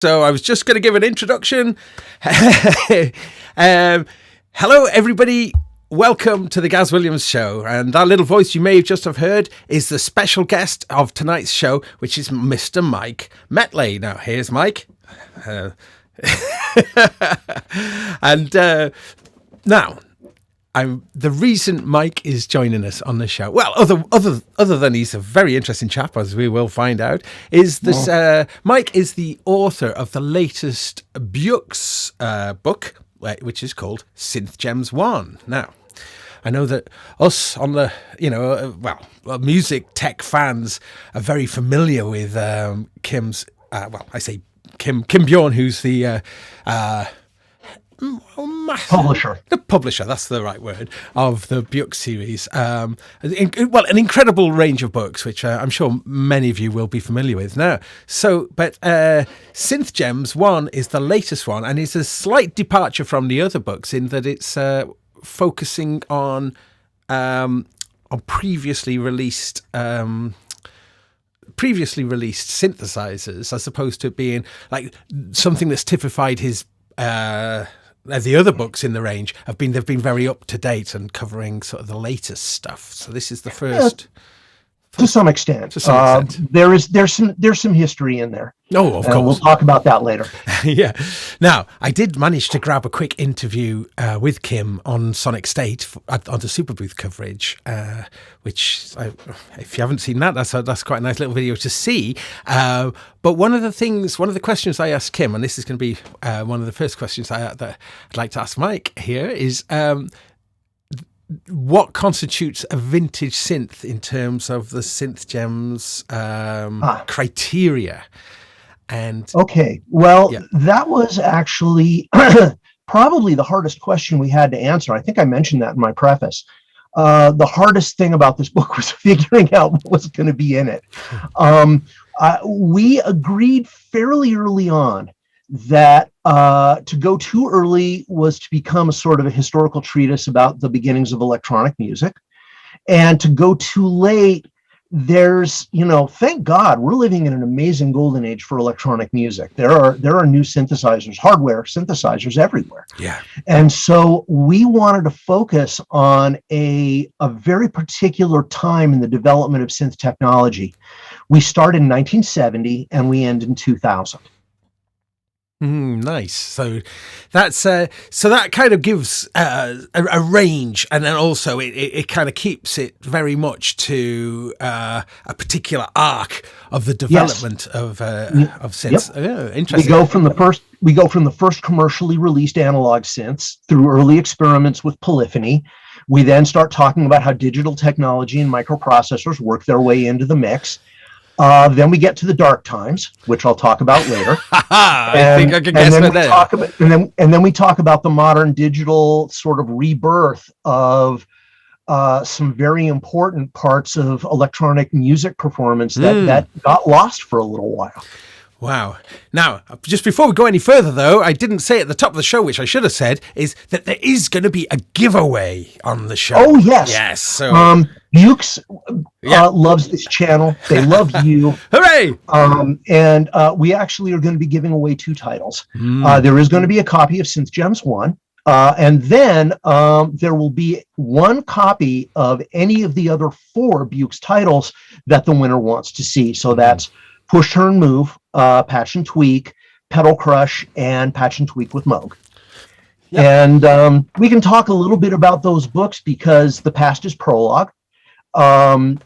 So I was just going to give an introduction. Hello, everybody. Welcome to the Gaz Williams Show. And that little voice you may have just have heard is the special guest of tonight's show, which is Mr. Mike Metlay. Now, here's Mike. Now, the reason Mike is joining us on the show, well, other than he's a very interesting chap, as we will find out, is this. Mike is the author of the latest Bjooks book, which is called Synth Gems 1. Now, I know that us on the, music tech fans are very familiar with Kim's. I say Kim Bjorn, who's the. The publisher, that's the right word, of the Bjooks series. An incredible range of books, which I'm sure many of you will be familiar with now. But Synth Gems 1 is the latest one, and it's a slight departure from the other books in that it's focusing on previously released synthesizers, as opposed to being like something that's typified his. The other books in the range they've been very up to date and covering sort of the latest stuff. So this is the first. To some extent. There's some history in there. Oh, of course. We'll talk about that later. Yeah. Now, I did manage to grab a quick interview with Kim on Sonic State on the Superbooth coverage, which, if you haven't seen that, that's quite a nice little video to see. But one of the questions I asked Kim, and this is going to be one of the first questions that I'd like to ask Mike here, is what constitutes a vintage synth in terms of the Synth Gems criteria? And okay, that was actually probably the hardest question we had to answer. I think I mentioned that in my preface. The hardest thing about this book was figuring out what was going to be in it. We agreed fairly early on that to go too early was to become a sort of a historical treatise about the beginnings of electronic music, and to go too late, there's, thank God we're living in an amazing golden age for electronic music. There are new synthesizers, hardware synthesizers everywhere. Yeah. And so we wanted to focus on a very particular time in the development of synth technology. We started in 1970 and we end in 2000. Nice. So that's that kind of gives a range, and then also it kind of keeps it very much to a particular arc of the development of synths. Yep. Oh, interesting. We go from the first commercially released analog synths through early experiments with polyphony. We then start talking about how digital technology and microprocessors work their way into the mix. Then we get to the dark times, which I'll talk about later. I think I can guess that. And then we talk about the modern digital sort of rebirth of some very important parts of electronic music performance that got lost for a little while. Wow. Now, just before we go any further, though, I didn't say at the top of the show, which I should have said, is that there is going to be a giveaway on the show. Oh, yes. Yes. So, Bjooks loves this channel. They love you. Hooray! And we actually are going to be giving away 2 titles. There is going to be a copy of Synth Gems 1. And then there will be 1 copy of any of the other 4 Bjooks titles that the winner wants to see. So that's Push, Turn, Move, Patch and Tweak, Pedal Crush, and Patch and Tweak with Moog. Yep. And we can talk a little bit about those books because the past is prologue. They, if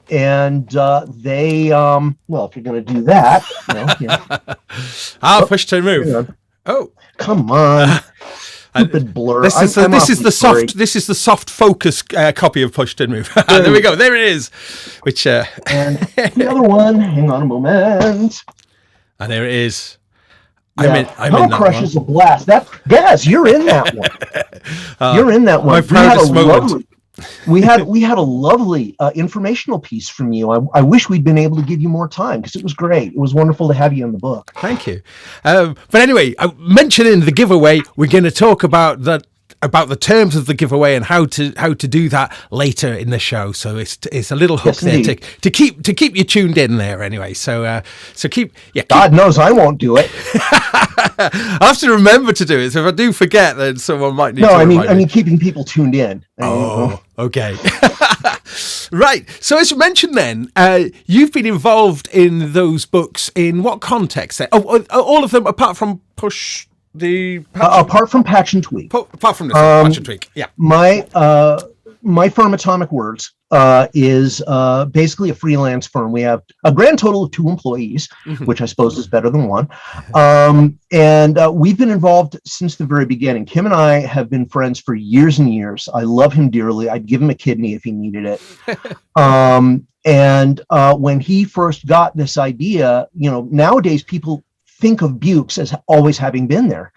you're going to do that, Push, Turn, Move. Oh, come on. Stupid blur. This is the soft focus copy of Push to Move. There we go. There it is. Which and the other one. Hang on a moment. And there it is. Yeah. I'm in that Crush one. Is a blast. Gaz, you're in that one. You're in that one. My proudest moment. We had a lovely informational piece from you. I wish we'd been able to give you more time because it was great. It was wonderful to have you in the book. Thank you. But anyway, mentioning the giveaway, we're going to talk about that about the terms of the giveaway and how to do that later in the show. So it's a little hook there to keep you tuned in there anyway. So God knows I won't do it. I have to remember to do it. So if I do forget, then someone might need to remind me. I mean keeping people tuned in. Okay. Right. So as you mentioned then, you've been involved in those books in what context? All of them apart from Push the... apart from Patch and Tweak. Apart from this, Patch and Tweak, yeah. My firm, Atomic Words, is basically a freelance firm. We have a grand total of 2 employees, which I suppose is better than 1. And we've been involved since the very beginning. Kim and I have been friends for years and years. I love him dearly. I'd give him a kidney if he needed it. And when he first got this idea, nowadays people think of Bjooks as always having been there.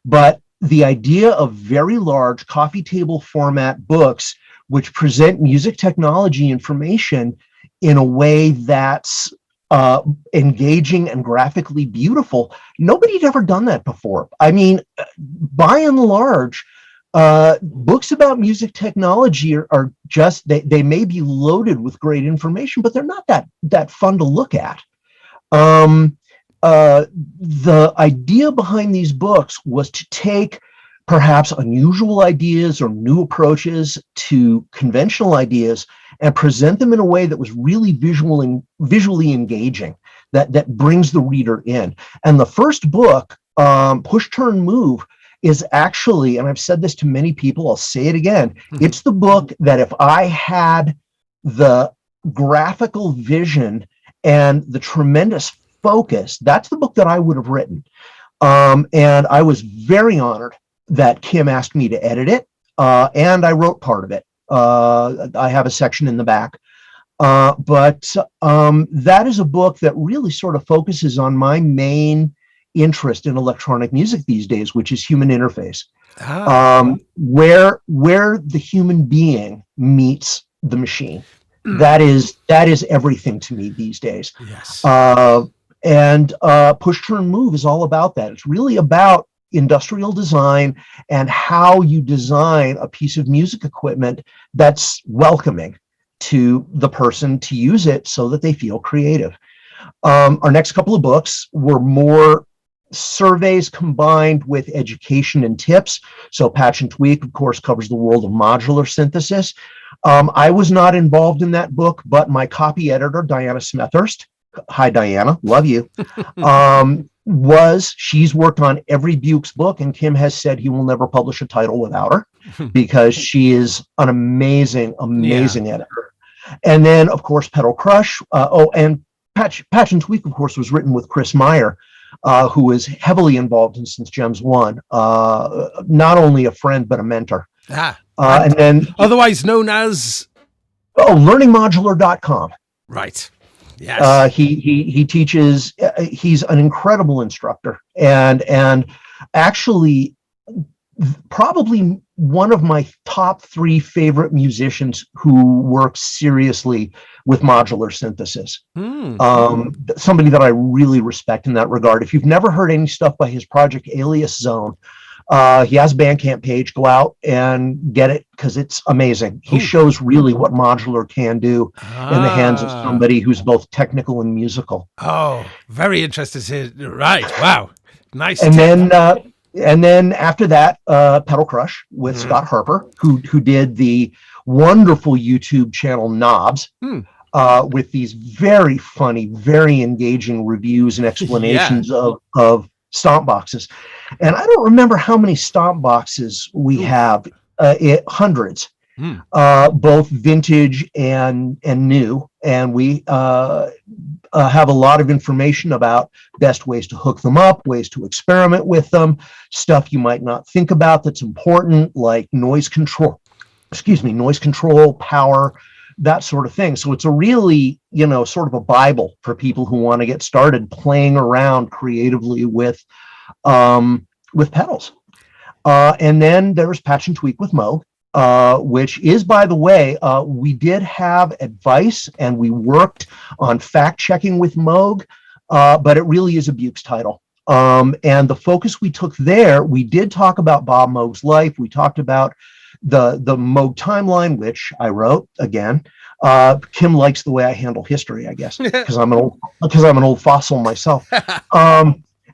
But the idea of very large coffee table format books which present music technology information in a way that's engaging and graphically beautiful. Nobody had ever done that before. I mean, by and large, books about music technology are just, they may be loaded with great information, but they're not that fun to look at. The idea behind these books was to take perhaps unusual ideas or new approaches to conventional ideas and present them in a way that was really visually engaging, that brings the reader in. And the first book, Push, Turn, Move, is actually, and I've said this to many people, I'll say it again, it's the book that if I had the graphical vision and the tremendous focus, that's the book that I would have written. And I was very honored that Kim asked me to edit it, and I wrote part of it. I have a section in the back. But that is a book that really sort of focuses on my main interest in electronic music these days, which is human interface. Where the human being meets the machine. That is everything to me these days. Yes. And Push, Turn, Move is all about that. It's really about industrial design and how you design a piece of music equipment that's welcoming to the person to use it so that they feel creative. Our next couple of books were more surveys combined with education and tips. So Patch and Tweak, of course, covers the world of modular synthesis. I was not involved in that book, but my copy editor, Diana Smethurst, hi Diana, love you, she's worked on every Bjooks book, and Kim has said he will never publish a title without her because she is an amazing editor. And then, of course, Pedal Crush. And Patch and Tweak, of course, was written with Chris Meyer, who is heavily involved in Synth Gems 1. Not only a friend, but a mentor. And then, otherwise known as learningmodular.com. Right. Yes. He teaches. He's an incredible instructor, and actually probably one of my top 3 favorite musicians who works seriously with modular synthesis. Somebody that I really respect in that regard. If you've never heard any stuff by his project Alias Zone, he has a Bandcamp page. Go out and get it because it's amazing. He shows really what modular can do in the hands of somebody who's both technical and musical. Oh, very interested to hear. Right. Wow. Nice. And then after that, Pedal Crush with Scott Harper, who did the wonderful YouTube channel Knobs, with these very funny, very engaging reviews and explanations of stomp boxes. And I don't remember how many stomp boxes we have, hundreds, both vintage and new. And we have a lot of information about best ways to hook them up, ways to experiment with them, stuff you might not think about that's important, like noise control, power, that sort of thing. So it's a really, sort of a Bible for people who want to get started playing around creatively with pedals. And then there's Patch and Tweak with Moog, which is, by the way, we did have advice and we worked on fact checking with Moog, but it really is a Bjooks title. And the focus we took there, we did talk about Bob Moog's life. We talked about the Moog timeline, which I wrote again. Kim likes the way I handle history, I guess, because I'm an old fossil myself.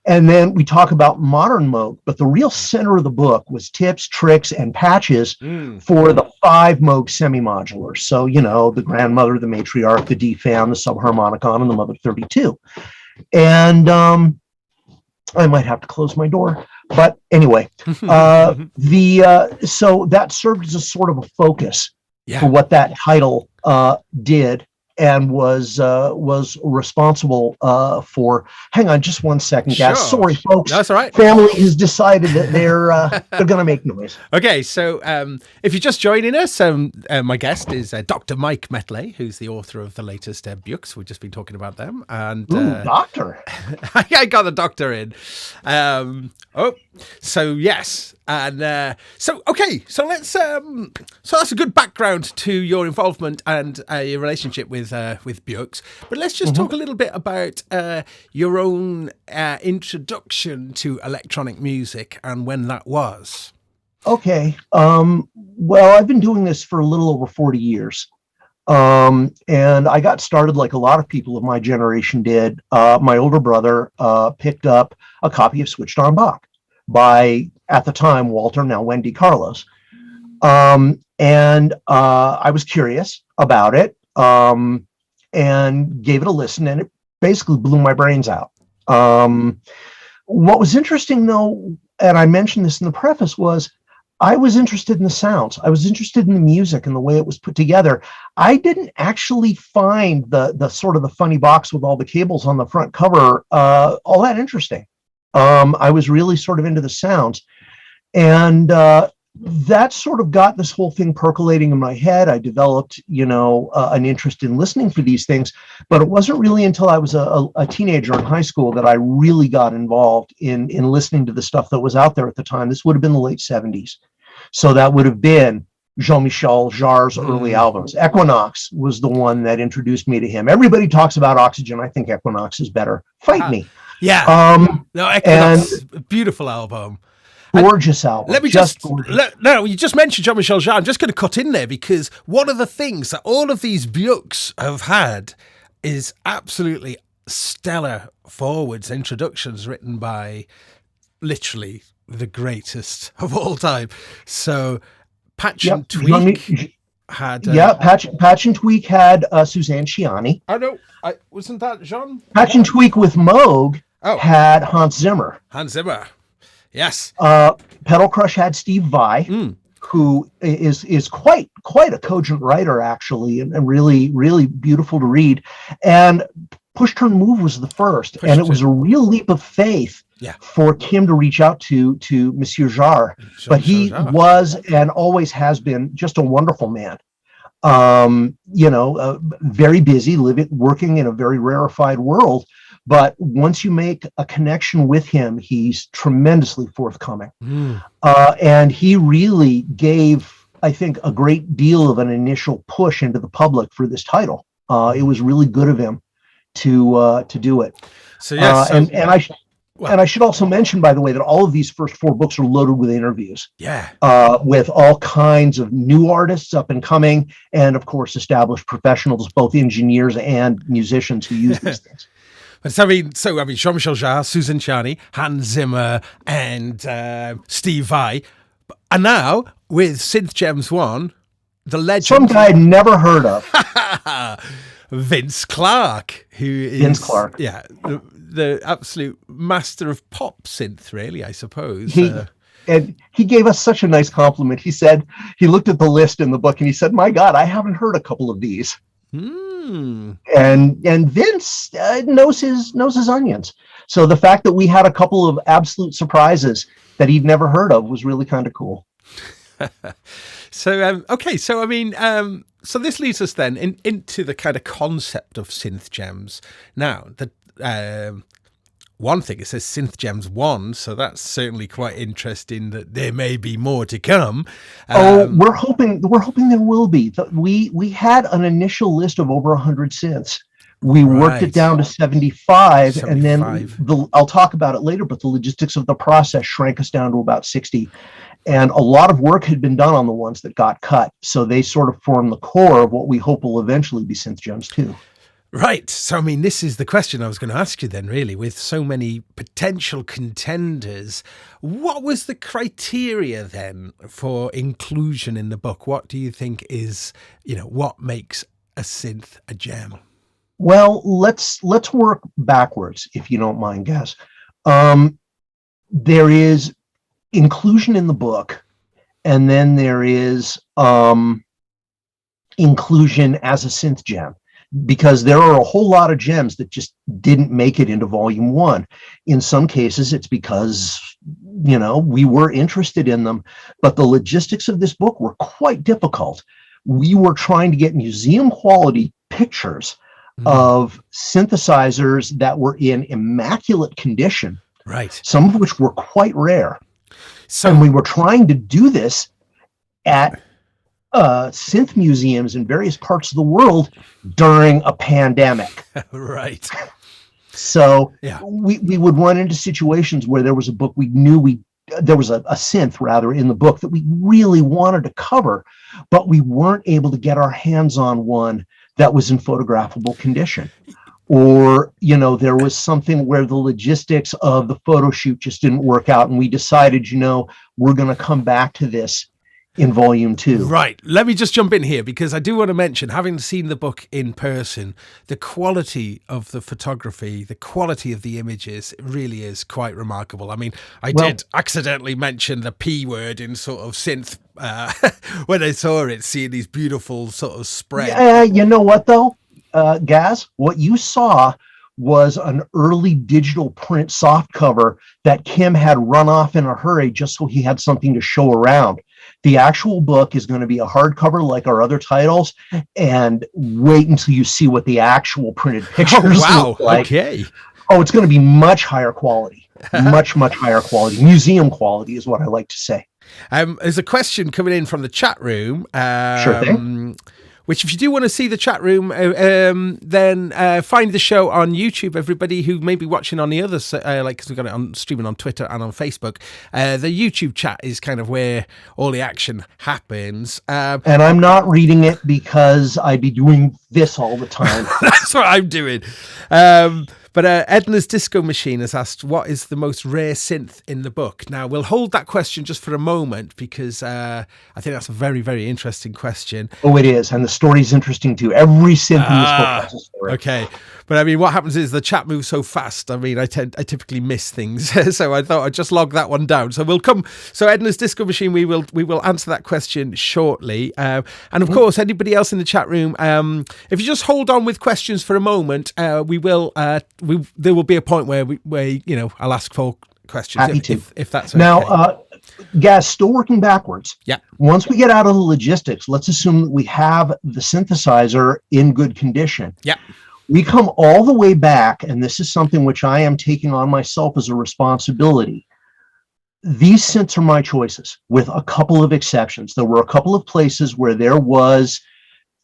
And then we talk about modern Moog, but the real center of the book was tips, tricks, and patches for the 5 Moog semi-modulars. So, the grandmother, the matriarch, the D-fan, the subharmonicon, and the mother 32. And I might have to close my door, but anyway, so that served as a sort of a focus for what that title did. And was responsible for. Hang on, just 1 second, guys. Sure. Sorry, folks. That's all right. Family has decided that they're going to make noise. Okay, so if you're just joining us, my guest is Dr. Mike Metlay, who's the author of the latest Bjooks. We've just been talking about them, and doctor. I got the doctor in. So yes, and so let's. So that's a good background to your involvement and your relationship with Bjooks. But let's just talk a little bit about your own introduction to electronic music and when that was. Okay. Well, I've been doing this for a little over 40 years. And I got started like a lot of people of my generation did. My older brother picked up a copy of Switched on Bach by, at the time, Walter, now Wendy Carlos. And I was curious about it and gave it a listen, and it basically blew my brains out. What was interesting, though, and I mentioned this in the preface, was I was interested in the sounds. I was interested in the music and the way it was put together. I didn't actually find the sort of the funny box with all the cables on the front cover all that interesting. I was really sort of into the sounds. And that sort of got this whole thing percolating in my head. I developed, an interest in listening for these things. But it wasn't really until I was a teenager in high school that I really got involved in listening to the stuff that was out there at the time. This would have been the late 70s. So that would have been Jean-Michel Jarre's early albums. Equinox was the one that introduced me to him. Everybody talks about Oxygen. I think Equinox is better. Fight me. Yeah. No, Equinox, beautiful album. Gorgeous album. Let me you just mentioned Jean-Michel Jarre. I'm just going to cut in there because one of the things that all of these Bjooks have had is absolutely stellar forwards, introductions written by literally the greatest of all time. So Patch and Tweak had... Patch and Tweak had Suzanne Ciani. I know. Wasn't that Jean? Patch and Tweak with Moog had Hans Zimmer. Hans Zimmer. Yes. Pedal Crush had Steve Vai, who is quite a cogent writer, actually, and really, really beautiful to read. And Push Turn Move was the first, and it was a real leap of faith for Kim to reach out to Monsieur Jarre. But he was and always has been just a wonderful man. Very busy, working in a very rarefied world. But once you make a connection with him, he's tremendously forthcoming. And he really gave, I think, a great deal of an initial push into the public for this title. It was really good of him to do it. So yes, and I should also mention, by the way, that all of these first 4 books are loaded with interviews. Yeah. With all kinds of new artists up and coming, and of course established professionals, both engineers and musicians who use these things. So I mean, Jean-Michel Jarre, Susan Ciani, Hans Zimmer, and Steve Vai, and now with Synth Gems 1, the legend, some guy I'd never heard of, Vince Clarke, the absolute master of pop synth, really, I suppose. And he gave us such a nice compliment. He said he looked at the list in the book and he said, "My God, I haven't heard a couple of these." And Vince knows his onions. So the fact that we had a couple of absolute surprises that he'd never heard of was really kind of cool. So so this leads us then into the kind of concept of Synth Gems. Now, one thing, it says Synth Gems 1, so that's certainly quite interesting that there may be more to come. We're hoping there will be. We had an initial list of over 100 synths, We worked it down to 75, and then 75. I'll talk about it later, but the logistics of the process shrank us down to about 60. And a lot of work had been done on the ones that got cut. So they sort of form the core of what we hope will eventually be Synth Gems 2. Right. So, I mean, this is the question I was going to ask you then, really, with so many potential contenders. What was the criteria then for inclusion in the book? What do you think is, what makes a synth a gem? Well, let's work backwards, if you don't mind, Gaz. There is inclusion in the book, and then there is inclusion as a synth gem, because there are a whole lot of gems that just didn't make it into volume 1. In some cases, it's because, we were interested in them, but the logistics of this book were quite difficult. We were trying to get museum quality pictures of synthesizers that were in immaculate condition, right? Some of which were quite rare. So, and we were trying to do this at synth museums in various parts of the world during a pandemic. Right. So we would run into situations where there was a book we knew there was a synth rather in the book that we really wanted to cover, but we weren't able to get our hands on one that was in photographable condition. Or, there was something where the logistics of the photo shoot just didn't work out, and we decided, we're going to come back to this in volume 2. Right. Let me just jump in here, because I do want to mention, having seen the book in person, the quality of the photography, the quality of the images, it really is quite remarkable. I mean, I did accidentally mention the P word in sort of synth when I saw it, seeing these beautiful sort of spread. Yeah, you know what, though, Gaz? What you saw was an early digital print softcover that Kim had run off in a hurry just so he had something to show around. The actual book is going to be a hardcover like our other titles, and wait until you see what the actual printed pictures look like. Okay. Oh, it's going to be much higher quality, much higher quality. Museum quality is what I like to say. There's a question coming in from the chat room. Sure thing. Which, if you do want to see the chat room, then find the show on YouTube. Everybody who may be watching on the others, because we've got it on streaming on Twitter and on Facebook. The YouTube chat is kind of where all the action happens. And I'm not reading it because I'd be doing this all the time. That's what I'm doing. But Edna's Disco Machine has asked, what is the most rare synth in the book? Now, we'll hold that question just for a moment, because I think that's a very, very interesting question. Oh, it is. And the story's interesting, too. Every synth in this book has a story. Okay. But I mean, what happens is the chat moves so fast. I mean, I typically miss things. So I thought I'd just log that one down. So we'll come. So Edna's Disco Machine, we will answer that question shortly. And of course, anybody else in the chat room, if you just hold on with questions for a moment, there will be a point where I'll ask for questions. If that's okay. Now, Gaz, still working backwards. Yeah. Once we get out of the logistics, let's assume that we have the synthesizer in good condition. Yeah. We come all the way back, and this is something which I am taking on myself as a responsibility. These synths are my choices, with a couple of exceptions. There were a couple of places where there was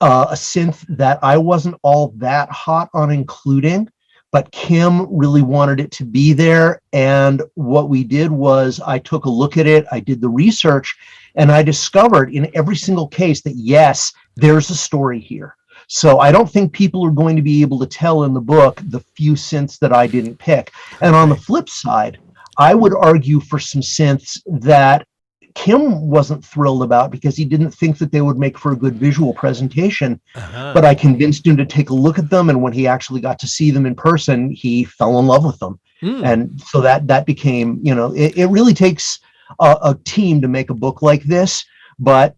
a synth that I wasn't all that hot on including, but Kim really wanted it to be there. And what we did was I took a look at it, I did the research, and I discovered in every single case that, yes, there's a story here. So I don't think people are going to be able to tell in the book the few synths that I didn't pick. And on the flip side, I would argue for some synths that Kim wasn't thrilled about because he didn't think that they would make for a good visual presentation. But I convinced him to take a look at them, and when he actually got to see them in person, he fell in love with them. And so that became, it really takes a team to make a book like this. But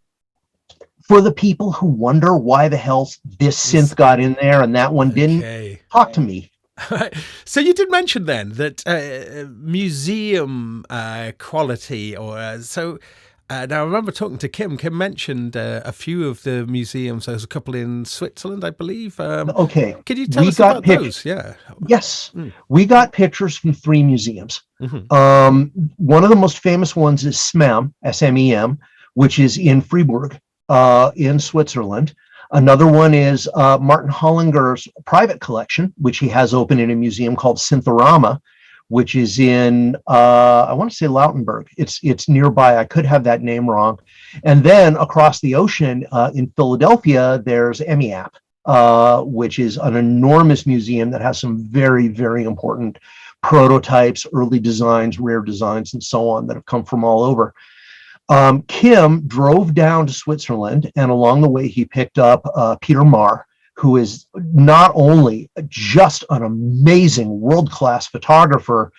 for the people who wonder why the hell this synth got in there and that one didn't, talk to me. So you did mention then that museum quality, or now I remember talking to Kim. Kim mentioned a few of the museums. There's a couple in Switzerland, I believe. Okay. Could you tell us about those? Yeah. Yes. We got pictures from 3 museums. One of the most famous ones is SMEM, S-M-E-M, which is in Freiburg, in Switzerland. Another one is Martin Hollinger's private collection, which he has open in a museum called Synthorama, which is in, I want to say Lautenberg. It's nearby. I could have that name wrong. And then across the ocean in Philadelphia, there's EMIAP, which is an enormous museum that has some very, very important prototypes, early designs, rare designs, and so on that have come from all over. Kim drove down to Switzerland, and along the way, he picked up Peter Marr, who is not only just an amazing world-class photographer,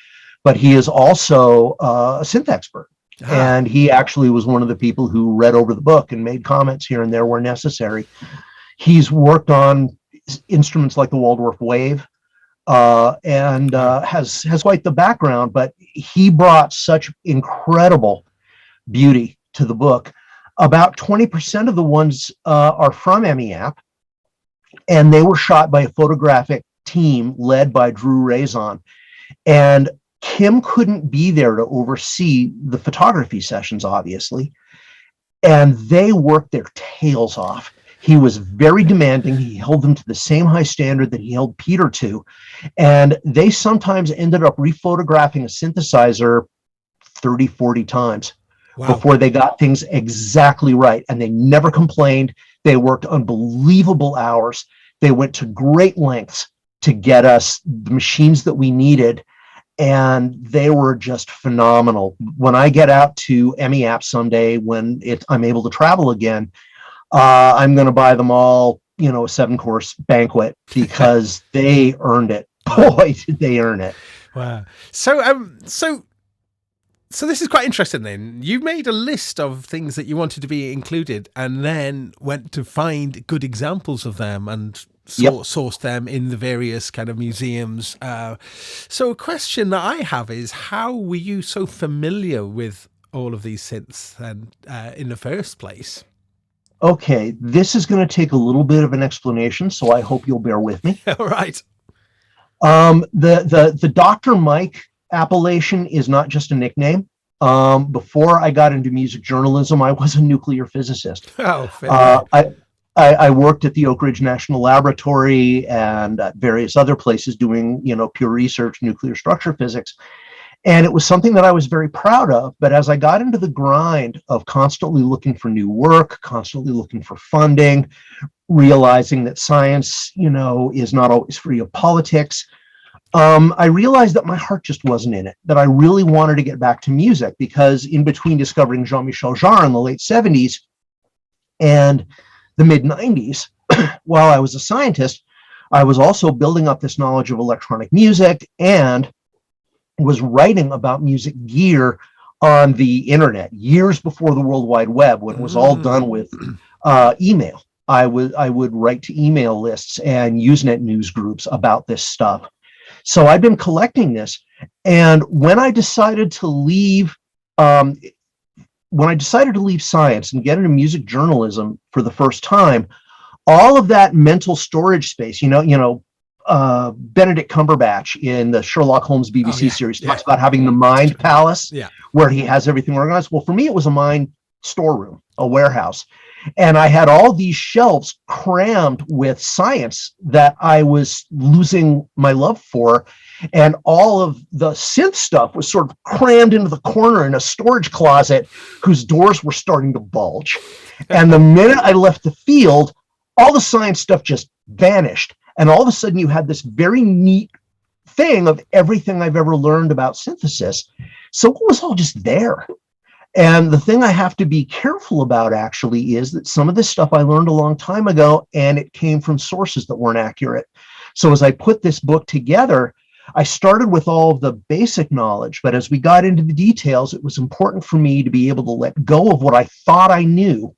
but he is also a synth expert. And he actually was one of the people who read over the book and made comments here and there where necessary. He's worked on instruments like the Waldorf Wave, and has quite the background, but he brought such incredible beauty to the book. About 20% of the ones are from EMIAP, and they were shot by a photographic team led by Drew Raison. And Kim couldn't be there to oversee the photography sessions, obviously, and they worked their tails off. He was very demanding. He held them to the same high standard that he held Peter to. And they sometimes ended up rephotographing a synthesizer 30, 40 times before they got things exactly right. And they never complained. They worked unbelievable hours. They went to great lengths to get us the machines that we needed. And they were just phenomenal. When I get out to EMIAP someday, when I'm able to travel again, I'm going to buy them all, a 7-course banquet, because they earned it. Boy, did they earn it. Wow. So this is quite interesting then. You made a list of things that you wanted to be included, and then went to find good examples of them and sourced them in the various kind of museums. So a question that I have is, how were you so familiar with all of these synths and in the first place? Okay, this is going to take a little bit of an explanation, so I hope you'll bear with me. All right. The Dr. Mike appellation is not just a nickname. Before I got into music journalism, I was a nuclear physicist. Oh, fair. I worked at the Oak Ridge National Laboratory and at various other places doing, pure research, nuclear structure physics. And it was something that I was very proud of. But as I got into the grind of constantly looking for new work, constantly looking for funding, realizing that science, is not always free of politics, I realized that my heart just wasn't in it, that I really wanted to get back to music, because in between discovering Jean-Michel Jarre in the late 70s and the mid 90s, while I was a scientist, I was also building up this knowledge of electronic music and was writing about music gear on the internet years before the World Wide Web, when it was all done with email. I would write to email lists and Usenet news groups about this stuff. So I've been collecting this, and when I decided to leave science and get into music journalism for the first time, all of that mental storage space, Benedict Cumberbatch in the Sherlock Holmes BBC series talks about having the mind palace, where he has everything organized. Well, for me, it was a mind storeroom, a warehouse. And I had all these shelves crammed with science that I was losing my love for. And all of the synth stuff was sort of crammed into the corner in a storage closet whose doors were starting to bulge. And the minute I left the field, all the science stuff just vanished. And all of a sudden you had this very neat thing of everything I've ever learned about synthesis. So it was all just there. And the thing I have to be careful about actually is that some of this stuff I learned a long time ago, and it came from sources that weren't accurate. So as I put this book together, I started with all of the basic knowledge, but as we got into the details, it was important for me to be able to let go of what I thought I knew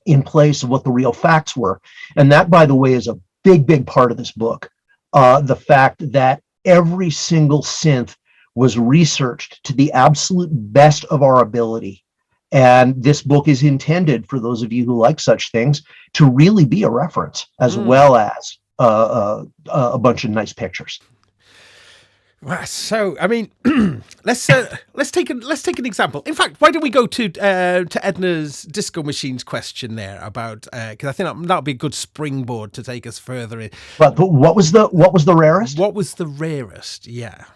in place of what the real facts were. And that, by the way, is a big, big part of this book. The fact that every single synth was researched to the absolute best of our ability. And this book is intended, for those of you who like such things, to really be a reference, as well as a bunch of nice pictures. Well, so I mean, let's take an example. In fact, why don't we go to Edna's Disco Machines question there about because I think that'll be a good springboard to take us further in. But what was the rarest? What was the rarest? Yeah.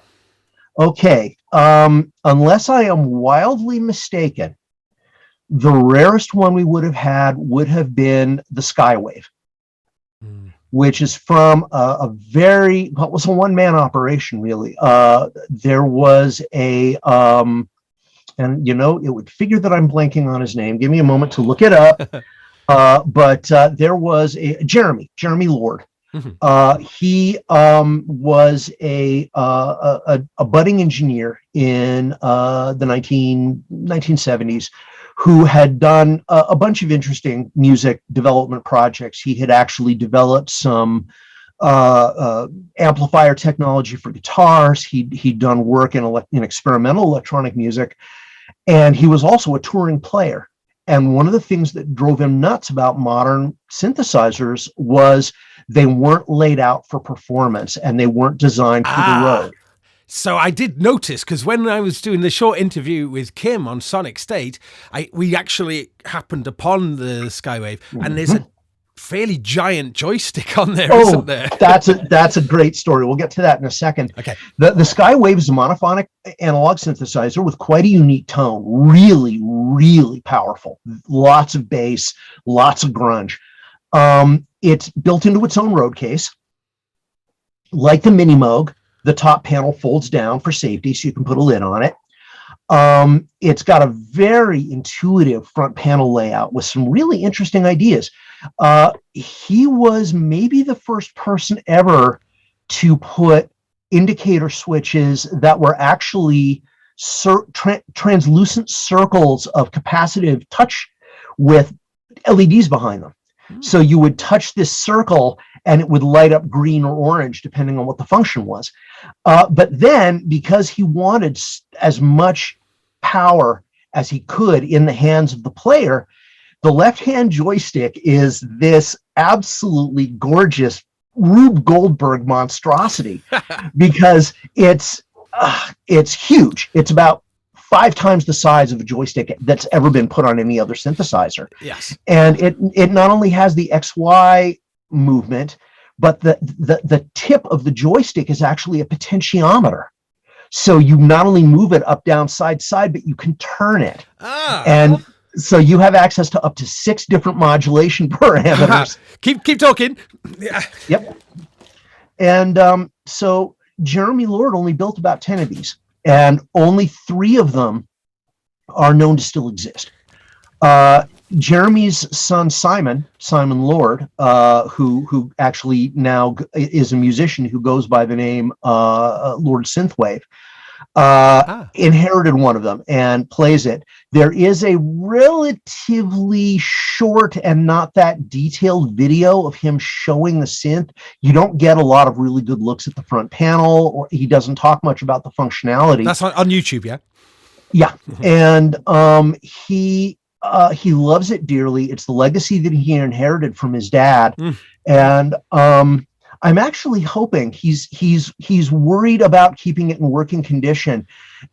Okay. Unless I am wildly mistaken, the rarest one we would have been the Skywave, which is from it was a one-man operation, really. There was and it would figure that I'm blanking on his name. Give me a moment to look it up. But there was a Jeremy Lord. He was a budding engineer in the 1970s who had done a bunch of interesting music development projects. He had actually developed some amplifier technology for guitars. He'd done work in experimental electronic music, and he was also a touring player. And one of the things that drove him nuts about modern synthesizers was they weren't laid out for performance and they weren't designed for the road. So I did notice, because when I was doing the short interview with Kim on Sonic State, we actually happened upon the Skywave, and there's a fairly giant joystick on there, isn't there? That's a great story. We'll get to that in a second. Okay. The Skywave is a monophonic analog synthesizer with quite a unique tone. Really, really powerful. Lots of bass, lots of grunge. It's built into its own road case. Like the Mini Moog, the top panel folds down for safety, so you can put a lid on it. It's got a very intuitive front panel layout with some really interesting ideas. He was maybe the first person ever to put indicator switches that were actually translucent circles of capacitive touch with LEDs behind them. So you would touch this circle and it would light up green or orange depending on what the function was. But then, because he wanted as much power as he could in the hands of the player, the left-hand joystick is this absolutely gorgeous Rube Goldberg monstrosity because it's huge. It's about 5 times the size of a joystick that's ever been put on any other synthesizer. Yes. And it not only has the XY movement, but the tip of the joystick is actually a potentiometer. So you not only move it up, down, side, but you can turn it. And so you have access to up to 6 different modulation parameters. Keep talking. Yeah. Yep. And so Jeremy Lord only built about 10 of these, and only 3 of them are known to still exist. Jeremy's son, Simon Lord, who actually now is a musician who goes by the name Lord Synthwave, inherited one of them and plays it. There is a relatively short and not that detailed video of him showing the synth. You don't get a lot of really good looks at the front panel, or he doesn't talk much about the functionality. That's on YouTube, yeah? Yeah. And he loves it dearly. It's the legacy that he inherited from his dad. And I'm actually hoping he's worried about keeping it in working condition.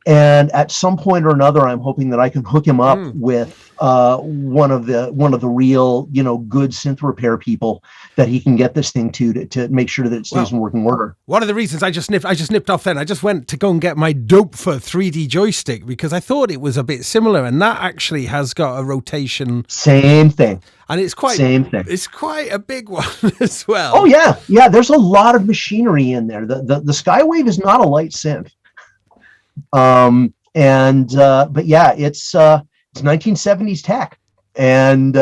And at some point or another, I'm hoping that I can hook him up with one of the real, good synth repair people that he can get this thing to make sure that it stays in working order. One of the reasons I just nipped off then, I just went to go and get my dope for 3D joystick because I thought it was a bit similar, and that actually has got a rotation. Same thing. And it's quite It's quite a big one as well. Oh yeah. There's a lot of machinery in there. The Skywave is not a light synth. But yeah, it's 1970s tech, and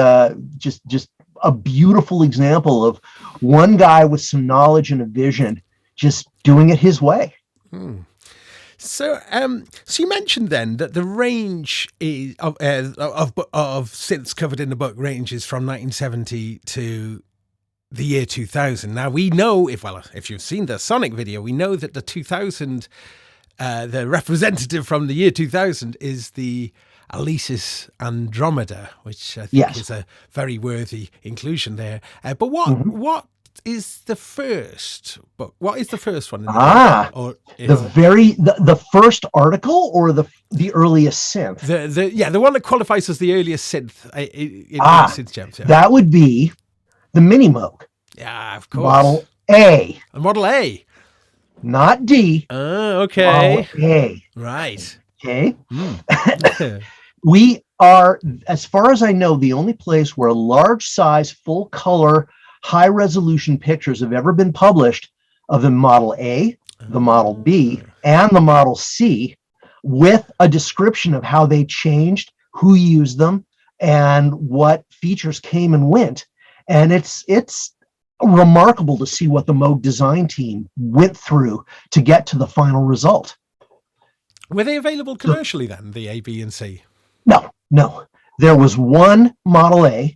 just a beautiful example of one guy with some knowledge and a vision, just doing it his way. So you mentioned then that the range is of synths covered in the book ranges from 1970 to the year 2000. Now we know, if you've seen the Sonic video, we know that the 2000, the representative from the year 2000 is the Alesis Andromeda, which I think is a very worthy inclusion there. But what is the first book? What is the first one? In The first article or the earliest synth? The one that qualifies as the earliest synth in Synth Gems. Yeah. That would be the Mini Moog. Yeah, of course. Model A. Model A. Not D. Okay. Model A. Right. Okay. We are, as far as I know, the only place where large size, full color, high resolution pictures have ever been published of the Model A, the Model B, and the Model C, with a description of how they changed, who used them, and what features came and went. And it's remarkable to see what the Moog design team went through to get to the final result. Were they available commercially then, the A, B, and C? No. There was one Model A.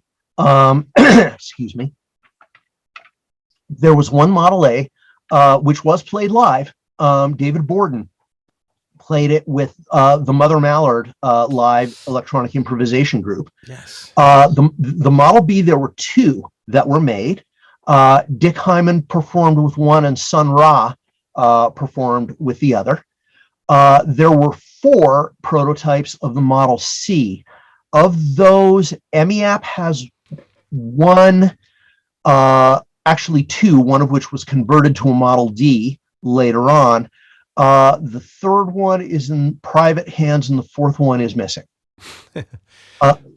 Excuse me. There was one Model A, which was played live. David Borden played it with the Mother Mallard live electronic improvisation group. Yes. The Model B, there were two that were made. Dick Hyman performed with one, and Sun Ra performed with the other. There were 4 prototypes of the Model C. Of those, MEAP has one, actually 2, one of which was converted to a Model D later on. The third one is in private hands, and the fourth one is missing.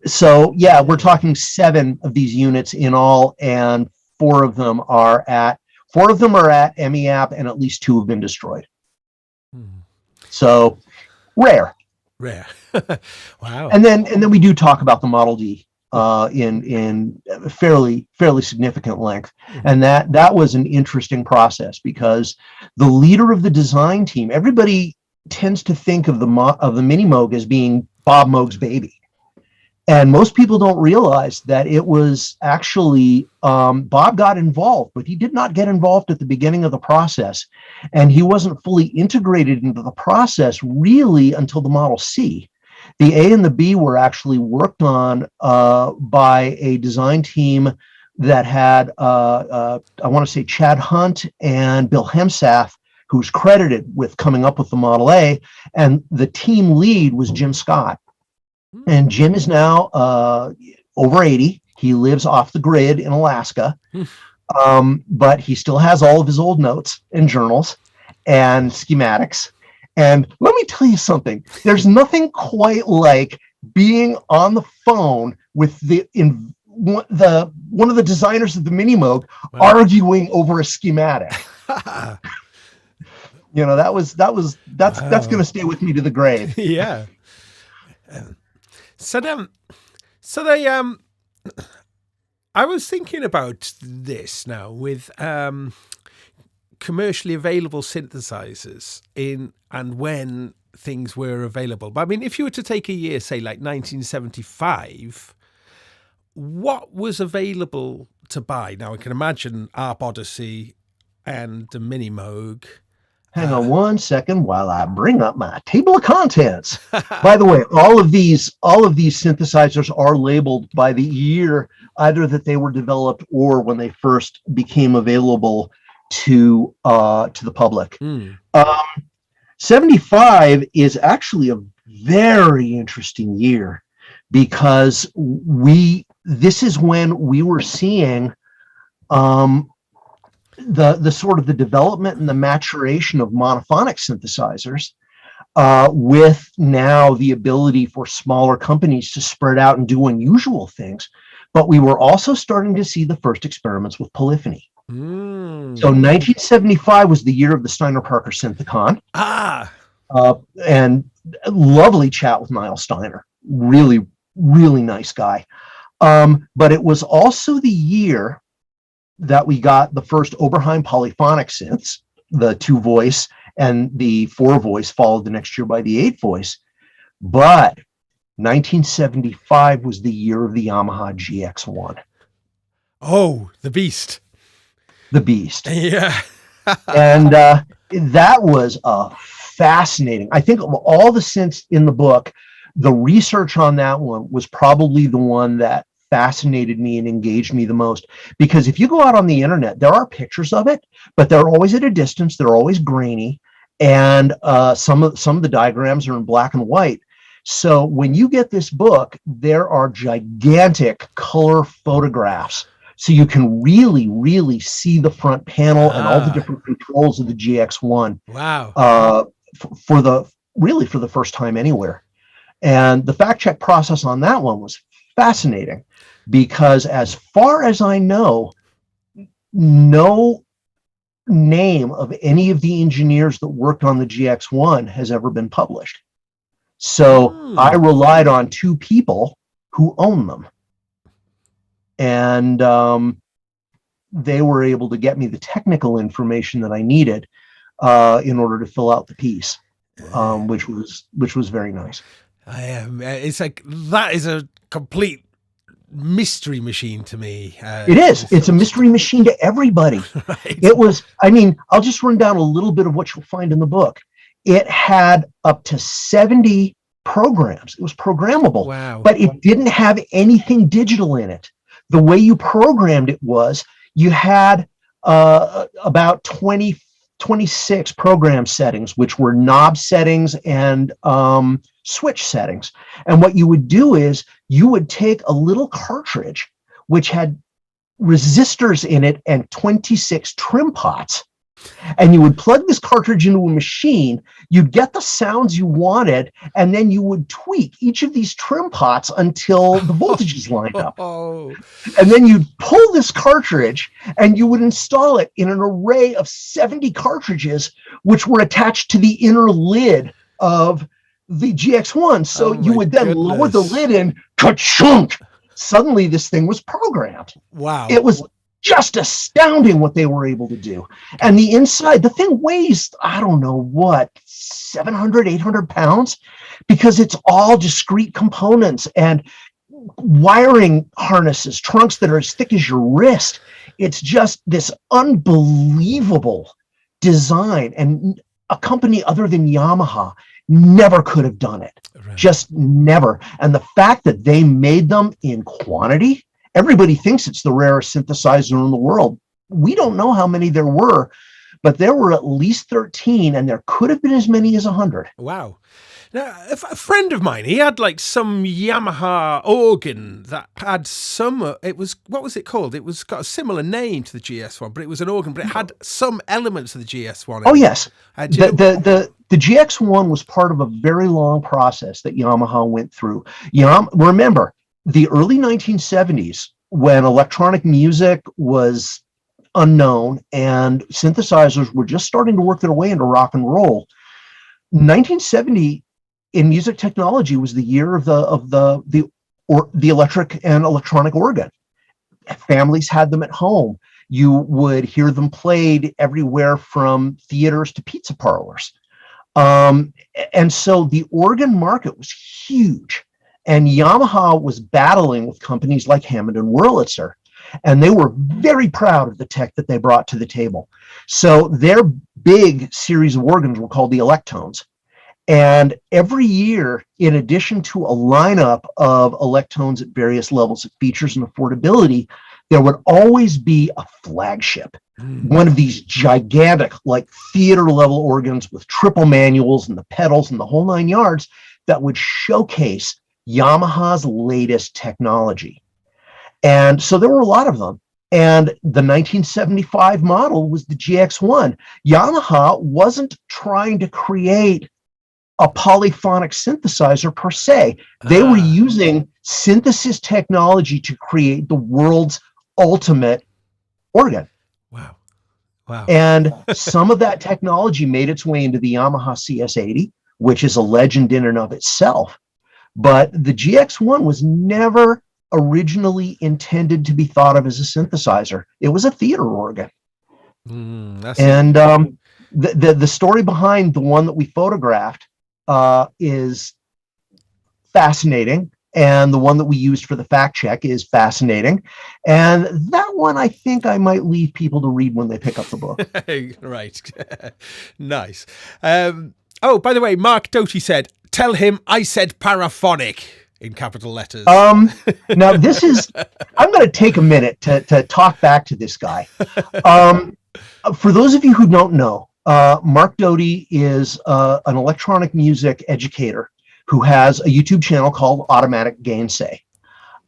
So yeah, we're talking 7 of these units in all, and 4 of them are at MEAP, and at least 2 have been destroyed. So rare. Wow. And then we do talk about the Model D in fairly significant length, and that was an interesting process, because the leader of the design team, everybody tends to think of the Mini Moog as being Bob Moog's baby. And most people don't realize that it was actually, Bob got involved, but he did not get involved at the beginning of the process. And he wasn't fully integrated into the process really until the Model C. The A and the B were actually worked on by a design team that had, I want to say, Chad Hunt and Bill Hemsath, who's credited with coming up with the Model A. And the team lead was Jim Scott. And Jim is now over 80. He lives off the grid in Alaska, but he still has all of his old notes and journals and schematics. And let me tell you something. There's nothing quite like being on the phone with one of the designers of the Mini Moog arguing over a schematic. That's going to stay with me to the grave. Yeah. So I was thinking about this now with commercially available synthesizers and when things were available. But I mean, if you were to take a year, say like 1975, what was available to buy? Now I can imagine Arp Odyssey and the Mini Moog. Hang on one second while I bring up my table of contents. By the way, all of these synthesizers are labeled by the year either that they were developed or when they first became available to the public. 75 is actually a very interesting year, because this is when we were seeing the sort of the development and the maturation of monophonic synthesizers, with now the ability for smaller companies to spread out and do unusual things. But we were also starting to see the first experiments with polyphony. So 1975 was the year of the Steiner Parker Synthicon. And lovely chat with Niall Steiner. Really, really nice guy. But it was also the year that we got the first Oberheim polyphonic synths, the 2-voice, and the 4-voice followed the next year by the 8-voice. But 1975 was the year of the Yamaha GX1. Oh, the beast. The beast. Yeah. And that was a fascinating, I think of all the synths in the book, the research on that one was probably the one that fascinated me and engaged me the most. Because if you go out on the internet, there are pictures of it, but they're always at a distance. They're always grainy, and some of the diagrams are in black and white. So when you get this book, there are gigantic color photographs. So you can really, really see the front panel and all the different controls of the GX1. Wow. For the first time anywhere. And the fact check process on that one was fascinating, because as far as I know, no name of any of the engineers that worked on the GX1 has ever been published. So I relied on two people who own them. And they were able to get me the technical information that I needed in order to fill out the piece, which was very nice. It's like, that is a complete mystery machine to me. It is. It's a mystery machine to everybody. Right. It was, I mean, I'll just run down a little bit of what you'll find in the book. It had up to 70 programs. It was programmable. Wow. But it didn't have anything digital in it. The way you programmed it was, you had about 26 program settings, which were knob settings and switch settings. And what you would do is you would take a little cartridge which had resistors in it and 26 trim pots, and you would plug this cartridge into a machine. You'd get the sounds you wanted, and then you would tweak each of these trim pots until the voltages lined up. And then you'd pull this cartridge and you would install it in an array of 70 cartridges, which were attached to the inner lid of the GX1. So you would then lower the lid and ka-chunk! Suddenly this thing was programmed. Wow. It was just astounding what they were able to do. And the inside, the thing weighs, I don't know what, 700, 800 pounds, because it's all discrete components and wiring harnesses, trunks that are as thick as your wrist. It's just this unbelievable design, and a company other than Yamaha never could have done it. Right. Just never. And the fact that they made them in quantity, everybody thinks it's the rarest synthesizer in the world. We don't know how many there were, but there were at least 13, and there could have been as many as 100. Wow. Now, a friend of mine, he had like some Yamaha organ that had some, it was, what was it called? It was got a similar name to the GS1, but it was an organ, but it had some elements of the GS1. Oh, yes. The GX1 was part of a very long process that Yamaha went through. Remember, the early 1970s, when electronic music was unknown and synthesizers were just starting to work their way into rock and roll, 1970 in music technology was the year of the electric and electronic organ. Families had them at home. You would hear them played everywhere from theaters to pizza parlors. And so the organ market was huge. And Yamaha was battling with companies like Hammond and Wurlitzer, and they were very proud of the tech that they brought to the table. So their big series of organs were called the Electones. And every year, in addition to a lineup of Electones at various levels of features and affordability, there would always be a flagship, one of these gigantic, like theater-level organs with triple manuals and the pedals and the whole 9 yards that would showcase Yamaha's latest technology. And so there were a lot of them. And the 1975 model was the GX1. Yamaha wasn't trying to create a polyphonic synthesizer per se. They were using synthesis technology to create the world's ultimate organ. Wow. Wow. And some of that technology made its way into the Yamaha CS80, which is a legend in and of itself. But the GX1 was never originally intended to be thought of as a synthesizer. It was a theater organ. The story behind the one that we photographed is fascinating, and the one that we used for the fact check is fascinating. And that one, I think I might leave people to read when they pick up the book. Right. Nice. Oh, by the way, Mark Doty said, "Tell him I said paraphonic." in capital letters? Now this is, I'm going to take a minute to talk back to this guy. For those of you who don't know, Mark Doty is an electronic music educator who has a YouTube channel called Automatic Gainsay.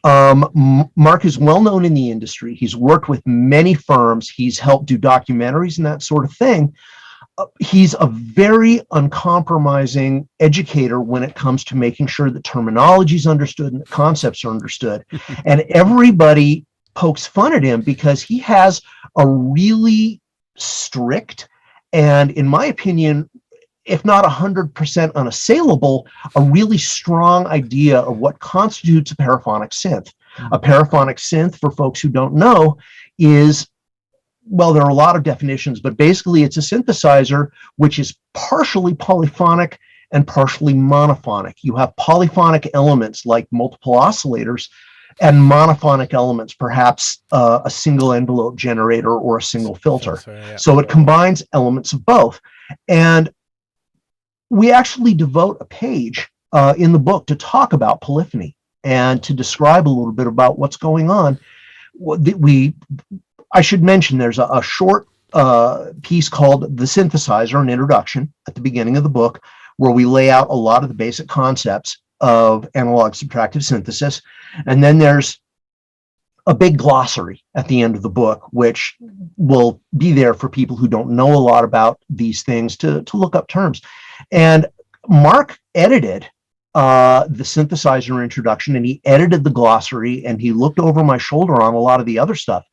Mark is well known in the industry. He's worked with many firms. He's helped do documentaries and that sort of thing. He's a very uncompromising educator when it comes to making sure that terminology is understood and the concepts are understood. And everybody pokes fun at him because he has a really strict and, in my opinion, if not 100% unassailable, a really strong idea of what constitutes a paraphonic synth. A paraphonic synth, for folks who don't know, is, well, there are a lot of definitions, but basically it's a synthesizer which is partially polyphonic and partially monophonic. You have polyphonic elements like multiple oscillators and monophonic elements, perhaps a single envelope generator or a single filter. So it combines elements of both. And we actually devote a page in the book to talk about polyphony and to describe a little bit about what's going on. I should mention there's a short piece called The Synthesizer, an introduction at the beginning of the book, where we lay out a lot of the basic concepts of analog subtractive synthesis. And then there's a big glossary at the end of the book, which will be there for people who don't know a lot about these things to look up terms. And Mark edited the synthesizer introduction, and he edited the glossary, and he looked over my shoulder on a lot of the other stuff.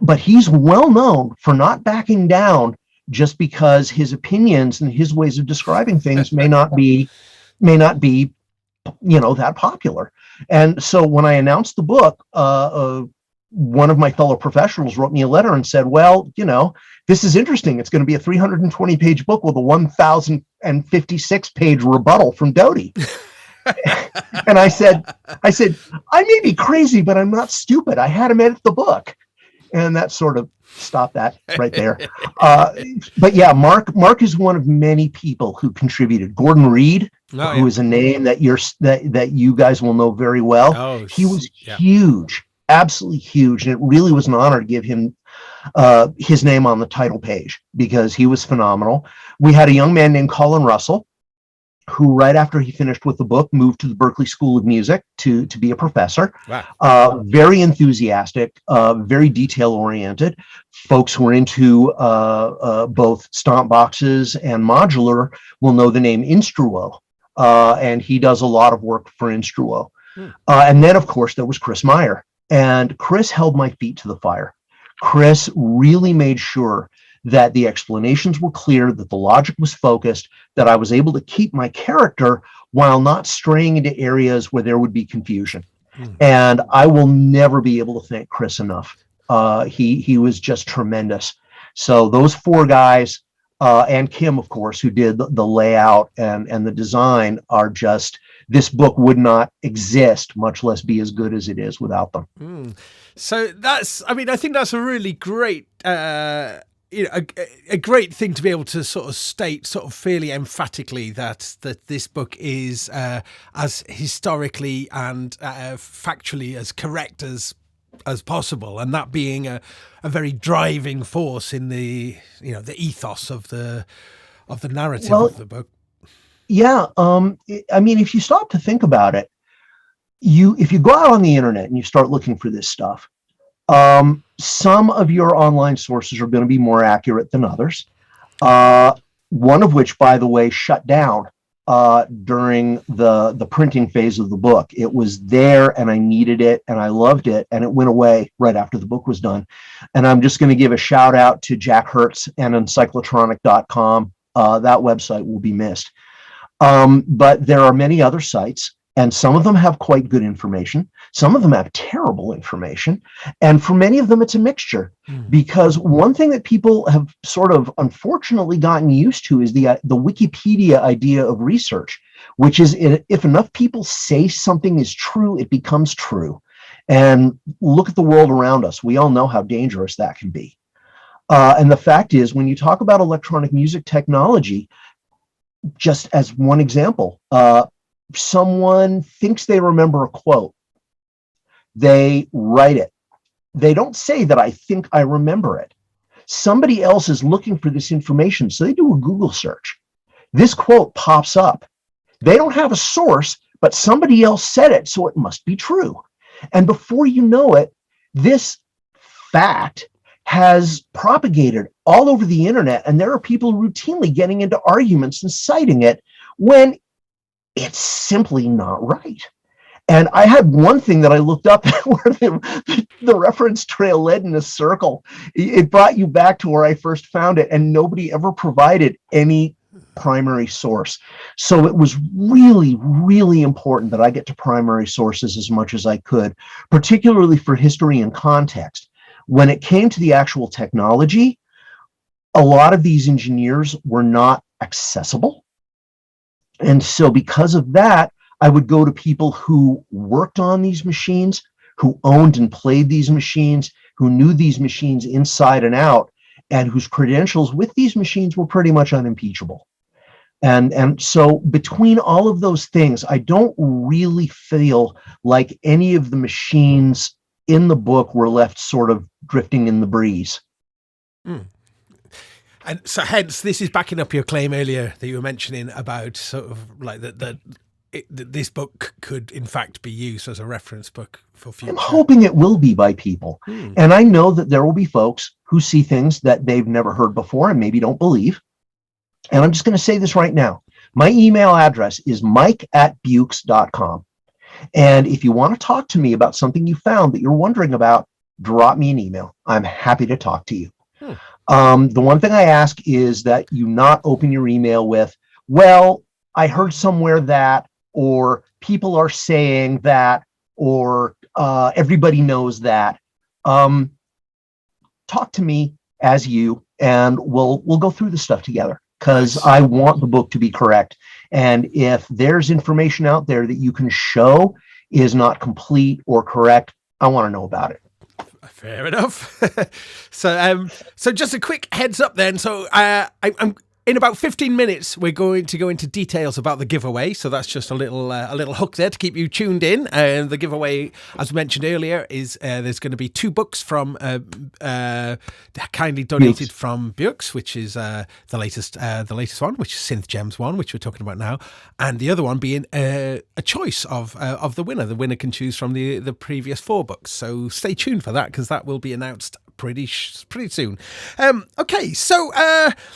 But he's well known for not backing down just because his opinions and his ways of describing things may not be, that popular. And so when I announced the book, one of my fellow professionals wrote me a letter and said, well, this is interesting. It's going to be a 320-page book with a 1,056-page rebuttal from Doty. And I said, I may be crazy, but I'm not stupid. I had him edit the book. And that sort of stopped that right there. But yeah, Mark is one of many people who contributed. Gordon Reed, who is a name that you guys will know very well. He was huge, absolutely huge, and it really was an honor to give him his name on the title page because he was phenomenal. We had a young man named Colin Russell, who right after he finished with the book moved to the Berklee School of Music to be a professor. Wow. Very enthusiastic, very detail oriented. Folks who are into both stomp boxes and modular will know the name Instruo, and he does a lot of work for Instruo. And then of course there was Chris Meyer, and Chris held my feet to the fire. Chris really made sure that the explanations were clear, that the logic was focused, that I was able to keep my character while not straying into areas where there would be confusion. And I will never be able to thank Chris enough. He was just tremendous. So those four guys, and Kim, of course, who did the layout and the design, are just, this book would not exist, much less be as good as it is without them. So I think that's a really great a great thing to be able to sort of state sort of fairly emphatically that this book is as historically and factually as correct as possible, and that being a very driving force in the ethos of the narrative of the book. Yeah, if you stop to think about it, if you go out on the internet and you start looking for this stuff, some of your online sources are going to be more accurate than others. One of which, by the way, shut down during the printing phase of the book. It was there and I needed it and I loved it, and it went away right after the book was done. And I'm just going to give a shout out to Jack Hertz and encyclotronic.com. That website will be missed. But there are many other sites, and some of them have quite good information. Some of them have terrible information. And for many of them, it's a mixture. Because one thing that people have sort of unfortunately gotten used to is the Wikipedia idea of research, which is if enough people say something is true, it becomes true. And look at the world around us. We all know how dangerous that can be. And the fact is, when you talk about electronic music technology, just as one example, someone thinks they remember a quote, they write it. They don't say that I think I remember it. Somebody else is looking for this information, so they do a Google search. This quote pops up. They don't have a source, but somebody else said it, so it must be true. And before you know it, this fact has propagated all over the internet, and there are people routinely getting into arguments and citing it when it's simply not right. And I had one thing that I looked up where the reference trail led in a circle. It brought you back to where I first found it, and nobody ever provided any primary source. So it was really, really important that I get to primary sources as much as I could, particularly for history and context. When it came to the actual technology, a lot of these engineers were not accessible. And so because of that, I would go to people who worked on these machines, who owned and played these machines, who knew these machines inside and out, and whose credentials with these machines were pretty much unimpeachable. And so between all of those things, I don't really feel like any of the machines in the book were left sort of drifting in the breeze. And so hence, this is backing up your claim earlier that you were mentioning about sort of like that this book could in fact be used as a reference book for future. I'm hoping it will be by people. And I know that there will be folks who see things that they've never heard before and maybe don't believe. And I'm just going to say this right now. My email address is mike@bjooks.com. And if you want to talk to me about something you found that you're wondering about, drop me an email. I'm happy to talk to you. The one thing I ask is that you not open your email with, well, I heard somewhere that, or people are saying that, or everybody knows that. Talk to me as you, and we'll go through the stuff together, because I want the book to be correct. And if there's information out there that you can show is not complete or correct, I want to know about it. Fair enough. So just a quick heads up then. So I'm in about 15 minutes, we're going to go into details about the giveaway. So that's just a little hook there to keep you tuned in. And the giveaway, as mentioned earlier, is there's going to be 2 books from kindly donated from Bjooks, which is the latest one, which is Synth Gems one, which we're talking about now, and the other one being a choice of the winner. The winner can choose from the previous 4 books. So stay tuned for that, because that will be announced pretty soon. Okay, so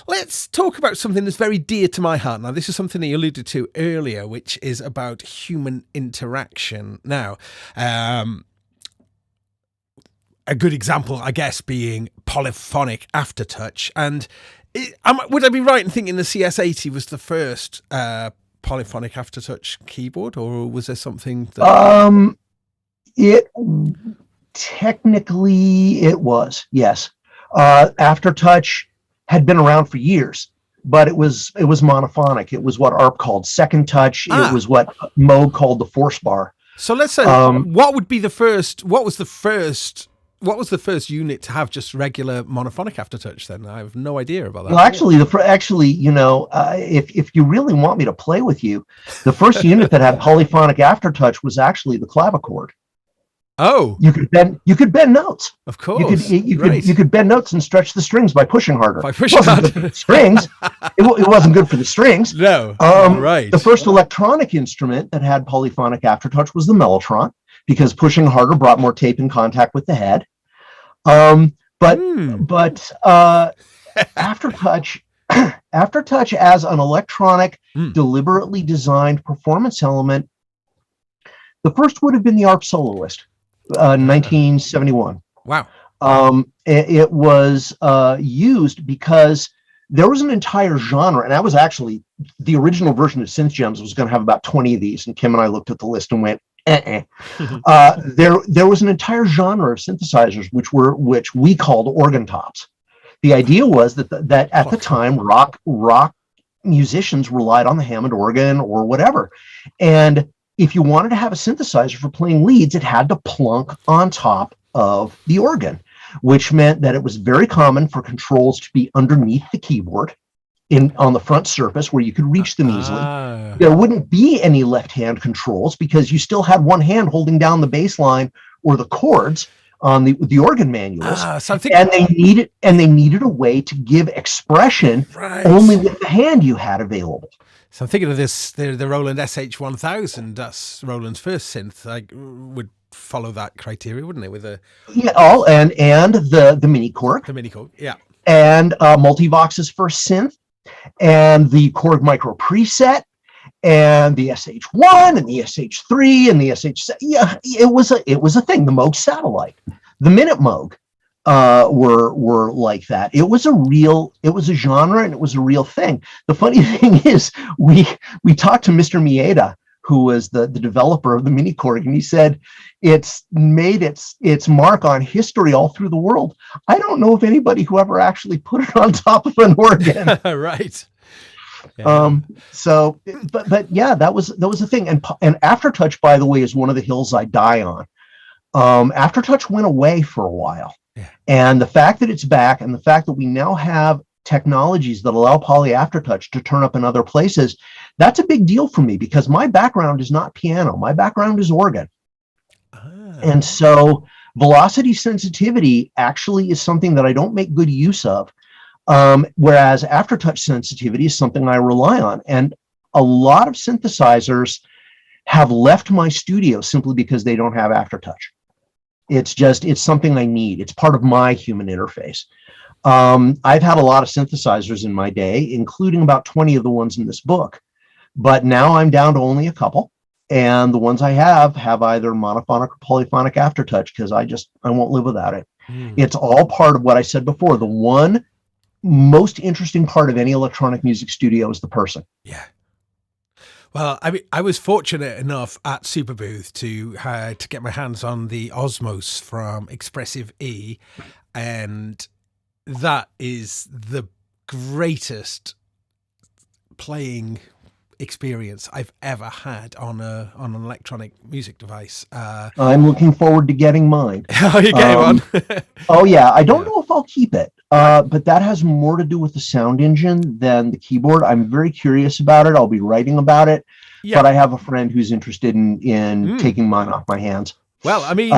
let's talk about something that's very dear to my heart. Now, this is something that you alluded to earlier, which is about human interaction. Now, a good example, I guess, being Polyphonic Aftertouch. And would I be right in thinking the CS80 was the first Polyphonic Aftertouch keyboard, or was there something that... Technically, it was, yes. Aftertouch had been around for years, but it was monophonic. It was what Arp called second touch. It was what Moog called the force bar. So let's say, what was the first unit to have just regular monophonic aftertouch? Then I have no idea about that. Well, actually, you know, if you really want me to play with you, the first unit that had polyphonic aftertouch was actually the clavichord. Oh, you could bend notes. Of course, you could bend notes and stretch the strings by pushing harder. By pushing harder. Strings. It wasn't good for the strings. No, right. The first electronic instrument that had polyphonic aftertouch was the mellotron, because pushing harder brought more tape in contact with the head. But aftertouch as an electronic, deliberately designed performance element, the first would have been the Arp Soloist. 1971. Wow. It was used because there was an entire genre, and that was actually the original version of Synth Gems was going to have about 20 of these, and Kim and I looked at the list and went, There was an entire genre of synthesizers which we called organ tops. The idea was that at the time rock musicians relied on the Hammond organ or whatever, and if you wanted to have a synthesizer for playing leads, it had to plunk on top of the organ, which meant that it was very common for controls to be underneath the keyboard on the front surface where you could reach them easily. Ah. There wouldn't be any left-hand controls because you still had one hand holding down the bass line or the chords on the organ manuals. So I'm thinking, and they needed a way to give expression only with the hand you had available. So I'm thinking of this, the Roland SH1000. That's Roland's first synth. Would follow that criteria, wouldn't it? With a and the mini Korg. The mini Korg, yeah. And Multivox's first synth, and the Korg Micro preset, and the SH1 and the SH3 and the SH7. Yeah, it was a thing. The Moog Satellite, the Minute Moog, were like that. It was a genre, and it was a real thing. The funny thing is, we talked to Mr. Mieda, who was the developer of the Mini Korg, and he said it's made its mark on history all through the world. I don't know of anybody who ever actually put it on top of an organ. Right. Yeah. But yeah, that was a thing. And Aftertouch, by the way, is one of the hills I die on. Aftertouch went away for a while. Yeah. And the fact that it's back, and the fact that we now have technologies that allow Poly Aftertouch to turn up in other places, that's a big deal for me, because my background is not piano. My background is organ. And so velocity sensitivity actually is something that I don't make good use of, whereas Aftertouch sensitivity is something I rely on. And a lot of synthesizers have left my studio simply because they don't have Aftertouch. It's something I need. It's part of my human interface. I've had a lot of synthesizers in my day, including about 20 of the ones in this book, but now I'm down to only a couple. And the ones I have either monophonic or polyphonic Aftertouch, because I won't live without it. It's all part of what I said before. The one most interesting part of any electronic music studio is the person. Yeah. Well, I mean, I was fortunate enough at Superbooth to get my hands on the Osmos from Expressive E, and that is the greatest playing experience I've ever had on an electronic music device. I'm looking forward to getting mine. Oh, you getting one? Oh yeah, I don't know if I'll keep it, but that has more to do with the sound engine than the keyboard. I'm very curious about it. I'll be writing about it, but I have a friend who's interested in taking mine off my hands. Well, I mean,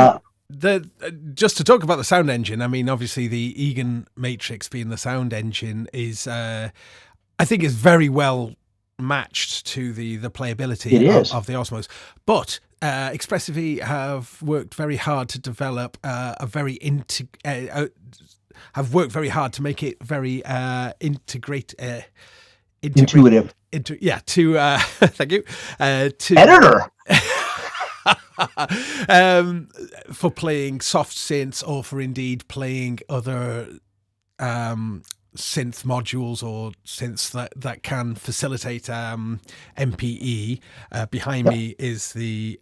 just to talk about the sound engine, I mean, obviously the Egan Matrix being the sound engine is, I think, is very well matched to the playability of the Osmos, but Expressive E have worked very hard to develop have worked very hard to make it very intuitive. Thank you. To editor. For playing soft synths, or for indeed playing other synth modules or synths that can facilitate MPE. Behind me is the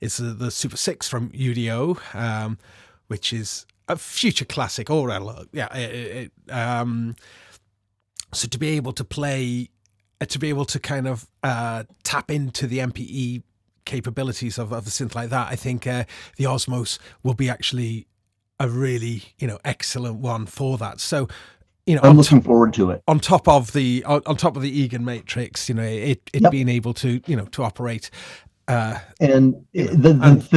Super 6 from UDO, which is a future classic. So to be able to play, to be able to kind of tap into the MPE capabilities of a synth like that, I think the Osmos will be actually a really excellent one for that. So I'm looking forward to it. On top of the Egan Matrix, it being able to to operate. The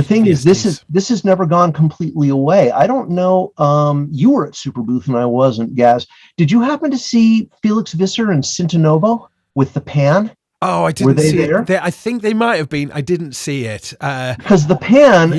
thing is, this has never gone completely away. I don't know. You were at Superbooth and I wasn't, Gaz. Did you happen to see Felix Visser and Sintanovo with the Pan? Oh, I didn't see it. I think they might have been. I didn't see it because the Pan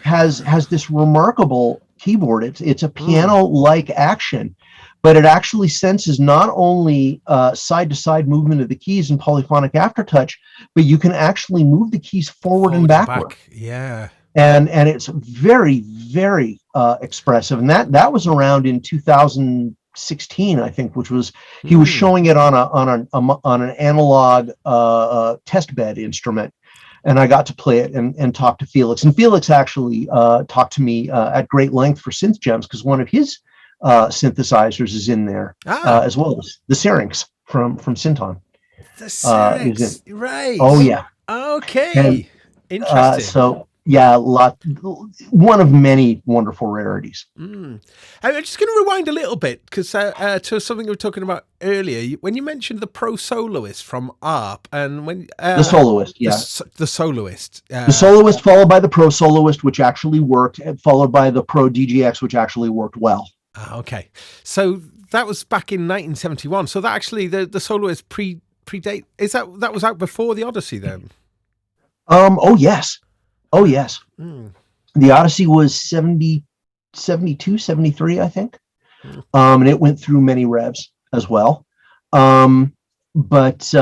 has this remarkable keyboard. It's a piano-like action, but it actually senses not only side-to-side movement of the keys in Polyphonic Aftertouch, but you can actually move the keys forward and backward. Yeah. And it's very, very expressive. And that was around in 2016, I think, which was he was showing it on an analog test bed instrument. And I got to play it and talk to Felix. And Felix actually talked to me at great length for Synth Gems, because one of his synthesizers is in there as well as the Syrinx from Synton. The Syrinx, right? Oh yeah. Okay. And, interesting. Yeah, one of many wonderful rarities. I'm just going to rewind a little bit because to something we were talking about earlier. When you mentioned the Pro Soloist from Arp, and when The Soloist, yeah. the Soloist. The Soloist followed by the Pro Soloist, which actually worked, and followed by the Pro DGX, which actually worked well. Okay. So that was back in 1971. So that actually, the Soloist predate, that was out before the Odyssey then? Oh, yes. Oh, yes. The Odyssey was 72, 73, I think. And it went through many revs as well. But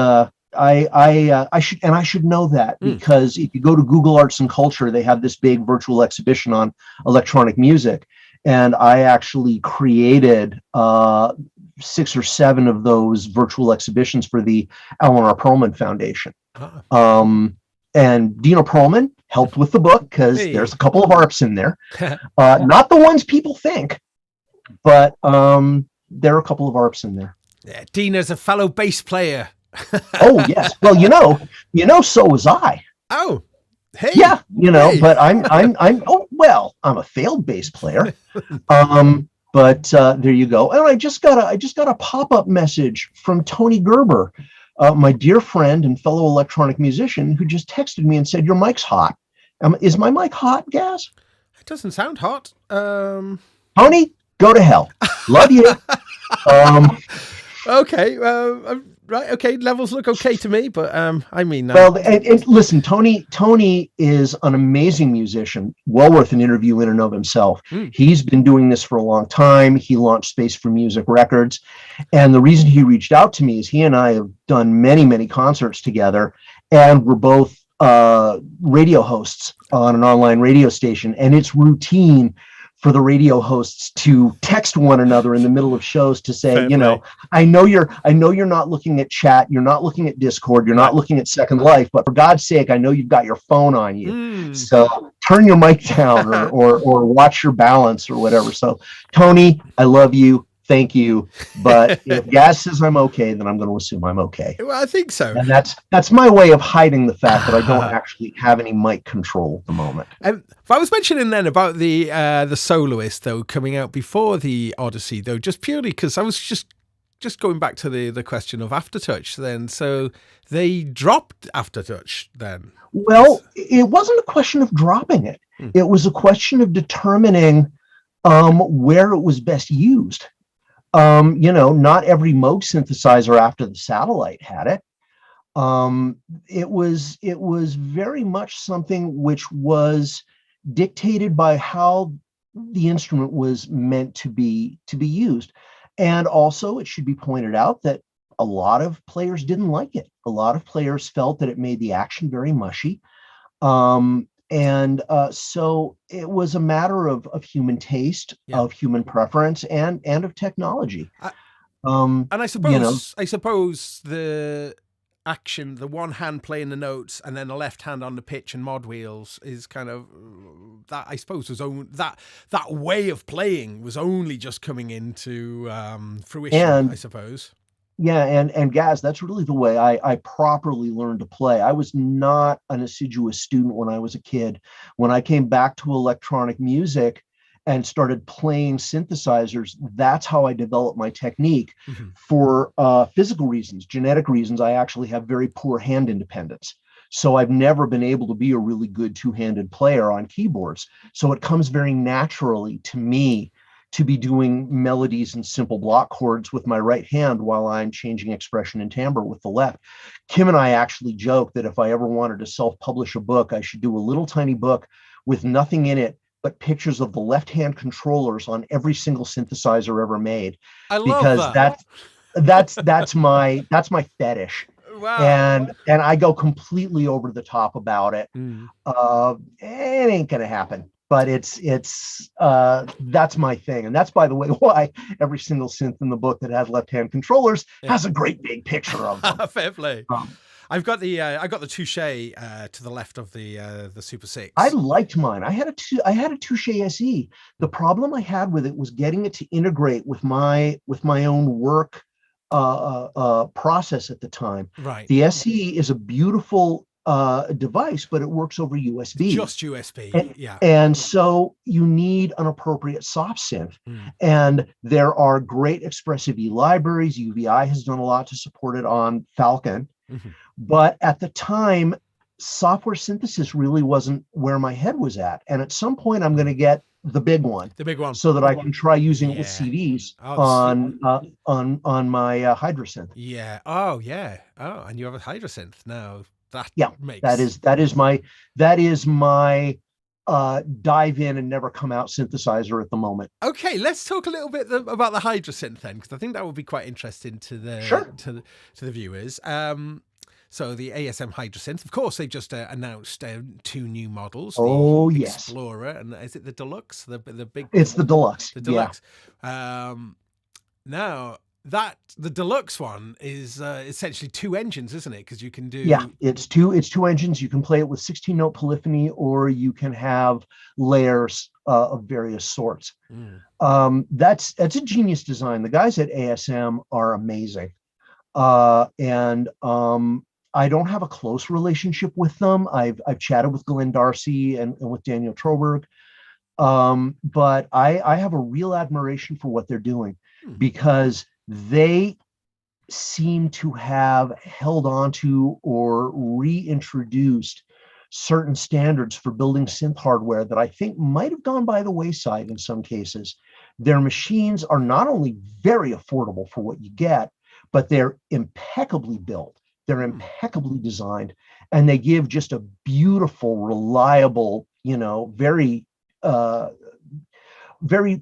I should know that, because if you go to Google Arts and Culture, they have this big virtual exhibition on electronic music. And I actually created 6 or 7 of those virtual exhibitions for the Alan R. Perlman Foundation. And Dino Perlman helped with the book, because there's a couple of ARPs in there. Not the ones people think, but there are a couple of ARPs in there. Yeah, Dina's a fellow bass player. Oh, yes. Well, so was I. Oh, hey. Yeah, but I'm a failed bass player. But there you go. And I just got a pop-up message from Tony Gerber, my dear friend and fellow electronic musician, who just texted me and said, "Your mic's hot." Is my mic hot, Gaz? It doesn't sound hot. Tony, go to hell. Love you. Okay. Right. Okay. Levels look okay to me, but I mean. Well, and listen, Tony is an amazing musician, well worth an interview in and of himself. He's been doing this for a long time. He launched Space for Music Records, and the reason he reached out to me is he and I have done many, many concerts together, and we're both radio hosts on an online radio station, and it's routine for the radio hosts to text one another in the middle of shows to say, I know you're not looking at chat, you're not looking at Discord, you're not looking at Second Life, but for God's sake, I know you've got your phone on you. So turn your mic down or watch your balance or whatever. So Tony, I love you. Thank you. But if Gaz says I'm okay, then I'm going to assume I'm okay. Well, I think so. And that's my way of hiding the fact that I don't actually have any mic control at the moment. But I was mentioning then about the Soloist, though, coming out before the Odyssey, though, just purely because I was just going back to the question of Aftertouch then. So they dropped Aftertouch then. Well, it wasn't a question of dropping it. It was a question of determining where it was best used. Not every Moog synthesizer after the Satellite had it. It was very much something which was dictated by how the instrument was meant to be used. And also, it should be pointed out that a lot of players didn't like it. A lot of players felt that it made the action very mushy. So it was a matter of human taste, of human preference, and of technology. And I suppose the action, the one hand playing the notes and then the left hand on the pitch and mod wheels is kind of that. I suppose was that way of playing was only just coming into fruition. I suppose. Yeah, and Gaz, that's really the way I properly learned to play. I was not an assiduous student when I was a kid. When I came back to electronic music and started playing synthesizers, that's how I developed my technique. For physical reasons, genetic reasons, I actually have very poor hand independence. So I've never been able to be a really good two-handed player on keyboards. So it comes very naturally to me to be doing melodies and simple block chords with my right hand while I'm changing expression and timbre with the left. Kim and I actually joke that if I ever wanted to self-publish a book, I should do a little tiny book with nothing in it but pictures of the left-hand controllers on every single synthesizer ever made. I love that's my fetish. Wow. And I go completely over the top about it. It ain't gonna happen. But that's my thing. And that's, by the way, why every single synth in the book that has left-hand controllers has a great big picture of them. Fair play. I've got the Touche to the left of the Super 6. I liked mine. I had a Touche SE. The problem I had with it was getting it to integrate with my own work process at the time. Right. The SE is a beautiful device, but it works over USB. Just USB, and, yeah. And so you need an appropriate soft synth. And there are great Expressive E libraries. UVI has done a lot to support it on Falcon. But at the time, software synthesis really wasn't where my head was at. And at some point, I'm going to get the big one, so that I can try using it with CDs on my Hydrosense. Yeah. Oh, yeah. Oh, and you have a Hydrosense now. That makes that is my dive in and never come out synthesizer at the moment. Okay, let's talk a little bit about the Hydrosense then, because I think that would be quite interesting to the to the viewers. So the Asm Hydrosense, of course, they've just announced 2 new models. The Explorer, and is it the Deluxe? The big. It's the Deluxe. The Deluxe. Yeah. Now the Deluxe one is essentially 2 engines, isn't it? Because you can do. Yeah, it's two engines. You can play it with 16-note polyphony, or you can have layers of various sorts. That's a genius design. The guys at ASM are amazing, and I don't have a close relationship with them. I've chatted with Glenn Darcy and with Daniel Troberg, but I have a real admiration for what they're doing, because they seem to have held on to or reintroduced certain standards for building synth hardware that I think might have gone by the wayside in some cases. Their machines are not only very affordable for what you get, but they're impeccably built. They're impeccably designed, and they give just a beautiful, reliable, very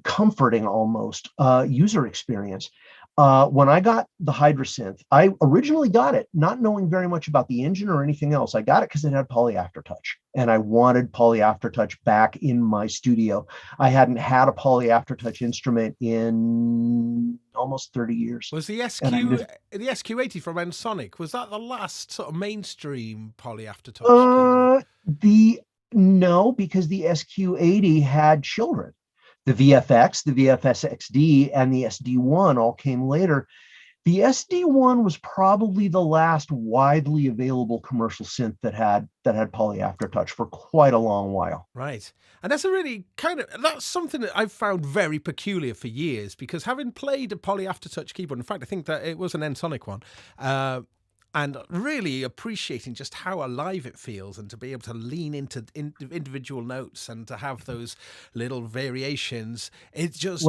comforting almost user experience. When I got the Hydrosense, I originally got it not knowing very much about the engine or anything else. I got it because it had Poly Aftertouch, and I wanted Poly Aftertouch back in my studio. I hadn't had a Poly Aftertouch instrument in almost 30 years. Was the SQ80 from Ensoniq, was that the last sort of mainstream Poly Aftertouch? No, because the SQ80 had children. The VFX, the VFS-XD, and the SD1 all came later. The SD1 was probably the last widely available commercial synth that had Poly Aftertouch for quite a long while. Right. And that's a really that's something that I've found very peculiar for years, because having played a Poly Aftertouch keyboard, in fact, I think that it was an Ensoniq one, and really appreciating just how alive it feels, and to be able to lean into individual notes and to have those little variations. It just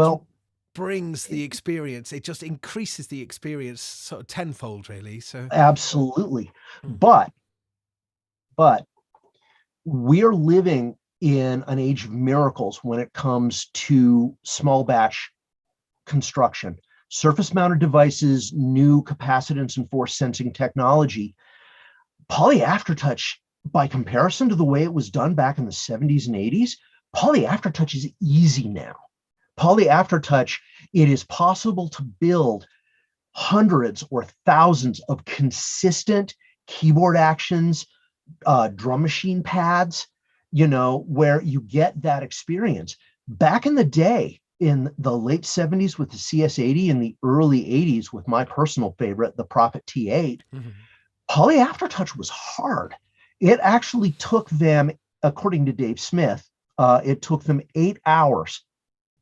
brings the experience. It just increases the experience sort of tenfold, really. So absolutely. But we're living in an age of miracles when it comes to small batch construction. Surface mounted devices, new capacitance and force sensing technology. Poly Aftertouch, by comparison to the way it was done back in the 70s and 80s, Poly Aftertouch is easy now. Poly Aftertouch, it is possible to build hundreds or thousands of consistent keyboard actions, drum machine pads, where you get that experience. Back in the day, in the late 70s with the CS80 and the early 80s with my personal favorite, the Prophet T8, Poly Aftertouch was hard. It actually took them, according to Dave Smith, it took them 8 hours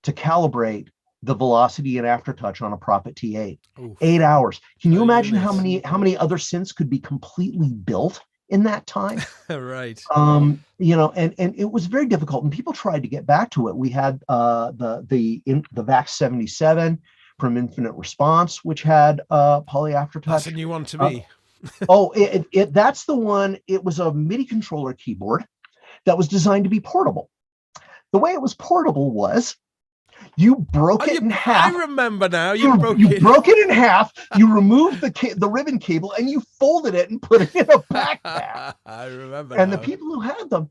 to calibrate the velocity and aftertouch on a Prophet T8. Oof. 8 hours. Can you imagine how many other synths could be completely built in that time? Right. And it was very difficult, and people tried to get back to it. We had the VAX 77 from Infinite Response, which had Poly Aftertouch. That's a new one to me. That's the one. It was a MIDI controller keyboard that was designed to be portable. The way it was portable was you broke it in half. I remember now. You broke it in half. You removed the ribbon cable and you folded it and put it in a backpack. I remember. And the people who have them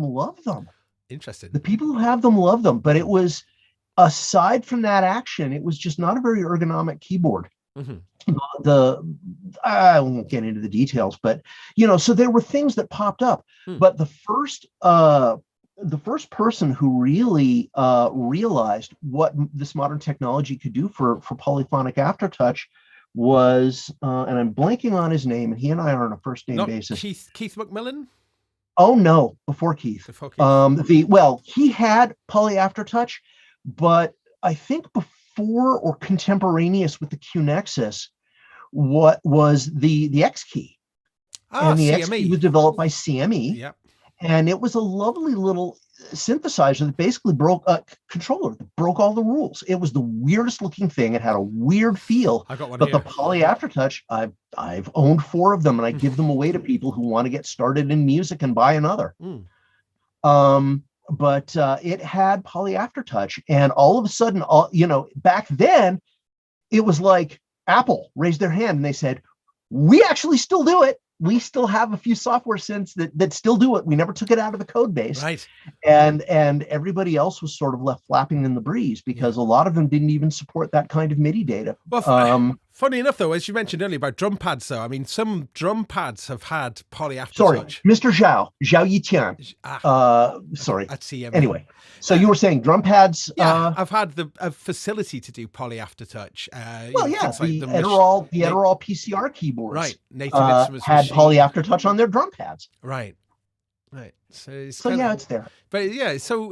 love them. Interesting. The people who have them love them. But it was, aside from that action, it was just not a very ergonomic keyboard. I won't get into the details, but so there were things that popped up. But the first person who really realized what this modern technology could do for polyphonic aftertouch was, and I'm blanking on his name, and he and I are on a first name Not basis. Keith McMillan? Oh no, before Keith. Before Keith. He had Poly Aftertouch, but I think before or contemporaneous with the Q Nexus, what was the X key? And the CME. X key was developed by CME. Yep. And it was a lovely little synthesizer that basically broke a controller that broke all the rules. It was the weirdest looking thing. It had a weird feel. I got one but here. The Poly Aftertouch, I've owned 4 of them, and I give them away to people who want to get started in music and buy another. But it had Poly Aftertouch, and all of a sudden, back then, it was like Apple raised their hand and they said, "We actually still do it. We still have a few software synths that still do it. We never took it out of the code base." Right. And everybody else was sort of left flapping in the breeze because a lot of them didn't even support that kind of MIDI data. Well, funny enough, though, as you mentioned earlier about drum pads, though, I mean, some drum pads have had Poly Aftertouch. Sorry, Mr. Zhao Yitian. Sorry. At CME. Anyway, so you were saying drum pads. Yeah, I've had the facility to do Poly Aftertouch. The Adderall PCR keyboards. Right. Native Instruments had Poly Aftertouch on their drum pads. Right. So it's there. But yeah, so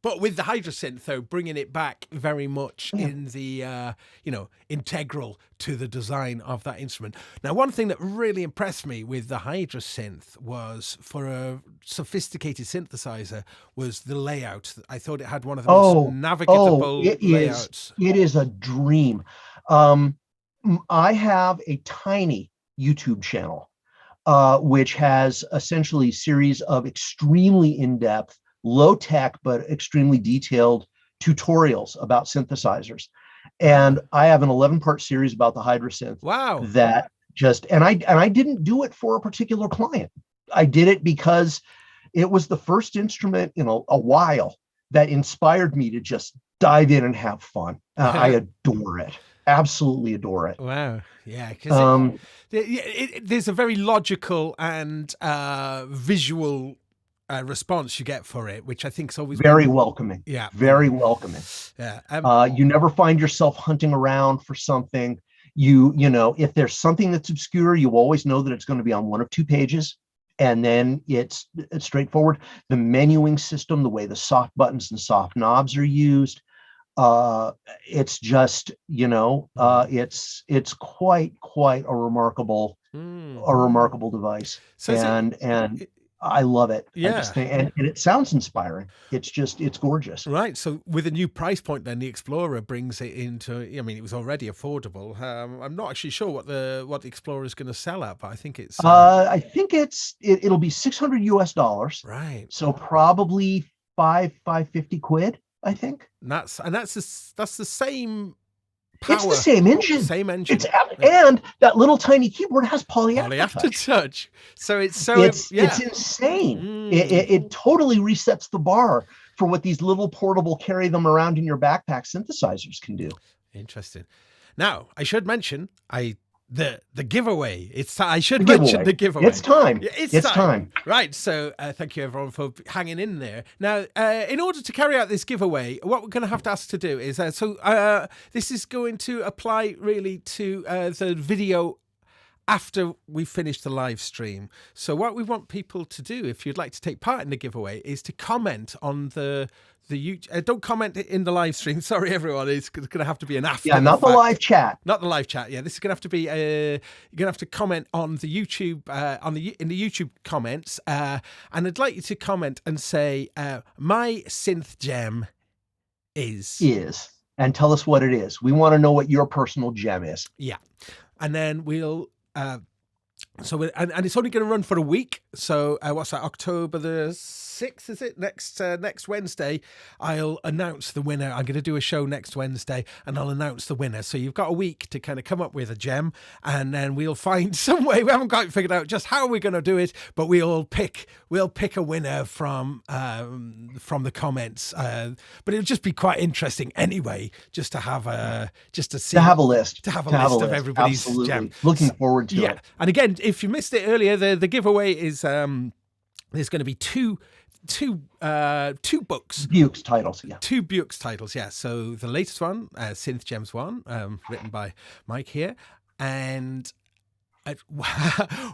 but with the Hydrosynth, though, bringing it back very much in the integral to the design of that instrument. Now, one thing that really impressed me with the Hydrosynth was, for a sophisticated synthesizer, was the layout. I thought it had one of the most navigable layouts. It is a dream. I have a tiny YouTube channel, which has essentially a series of extremely in-depth, low-tech, but extremely detailed tutorials about synthesizers. And I have an 11-part series about the Hydrosynth. Wow. That just, and I didn't do it for a particular client. I did it because it was the first instrument in a while that inspired me to just dive in and have fun. I adore it. Absolutely adore it. Wow. Yeah. Because there's a very logical and visual response you get for it, which I think is always very welcoming. Yeah. Very welcoming. Yeah. You never find yourself hunting around for something. If there's something that's obscure, you always know that it's going to be on one of 2 pages. And then it's straightforward. The menuing system, the way the soft buttons and soft knobs are used, it's just, it's quite a remarkable device. So I love it. Yeah. And it sounds inspiring. It's gorgeous. Right. So with a new price point, then the Explorer brings it into, I mean, it was already affordable. I'm not actually sure what the Explorer is going to sell at, but I think it's, it'll be $600. Right. So probably $550, I think. And that's the same power. It's the same engine. Same engine. And that little tiny keyboard has Poly Aftertouch. So it's insane. It totally resets the bar for what these little portable carry them around in your backpack synthesizers can do. Interesting. Now, I should mention the giveaway. I should mention the giveaway. It's time. Yeah, it's time. Right. So thank you everyone for hanging in there. Now, in order to carry out this giveaway, what we're going to have to ask to do is, this is going to apply really to the video after we finish the live stream. So what we want people to do, if you'd like to take part in the giveaway, is to comment on the YouTube. Don't comment in the live stream. Sorry, everyone. It's going to have to be an after. Yeah, not the live chat. Not the live chat. Yeah, this is going to have to be. You're going to have to comment on the YouTube, in the YouTube comments, and I'd like you to comment and say, "My synth gem is," and tell us what it is. We want to know what your personal gem is. Yeah, and then we'll. So it's only going to run for a week. So what's that? October the 6th, is it? Next Wednesday, I'll announce the winner. I'm going to do a show next Wednesday, and I'll announce the winner. So you've got a week to kind of come up with a gem, and then we'll find some way. We haven't quite figured out just how we're going to do it, but we'll pick a winner from the comments. But it'll just be quite interesting anyway, just to have a list of everybody's Absolutely. gem. Looking forward to it. And again, if you missed it earlier, the giveaway is there's going to be two two books. Bjooks titles, yeah. Two Bjooks titles, yeah. So the latest one, Synth Gems 1, written by Mike here, and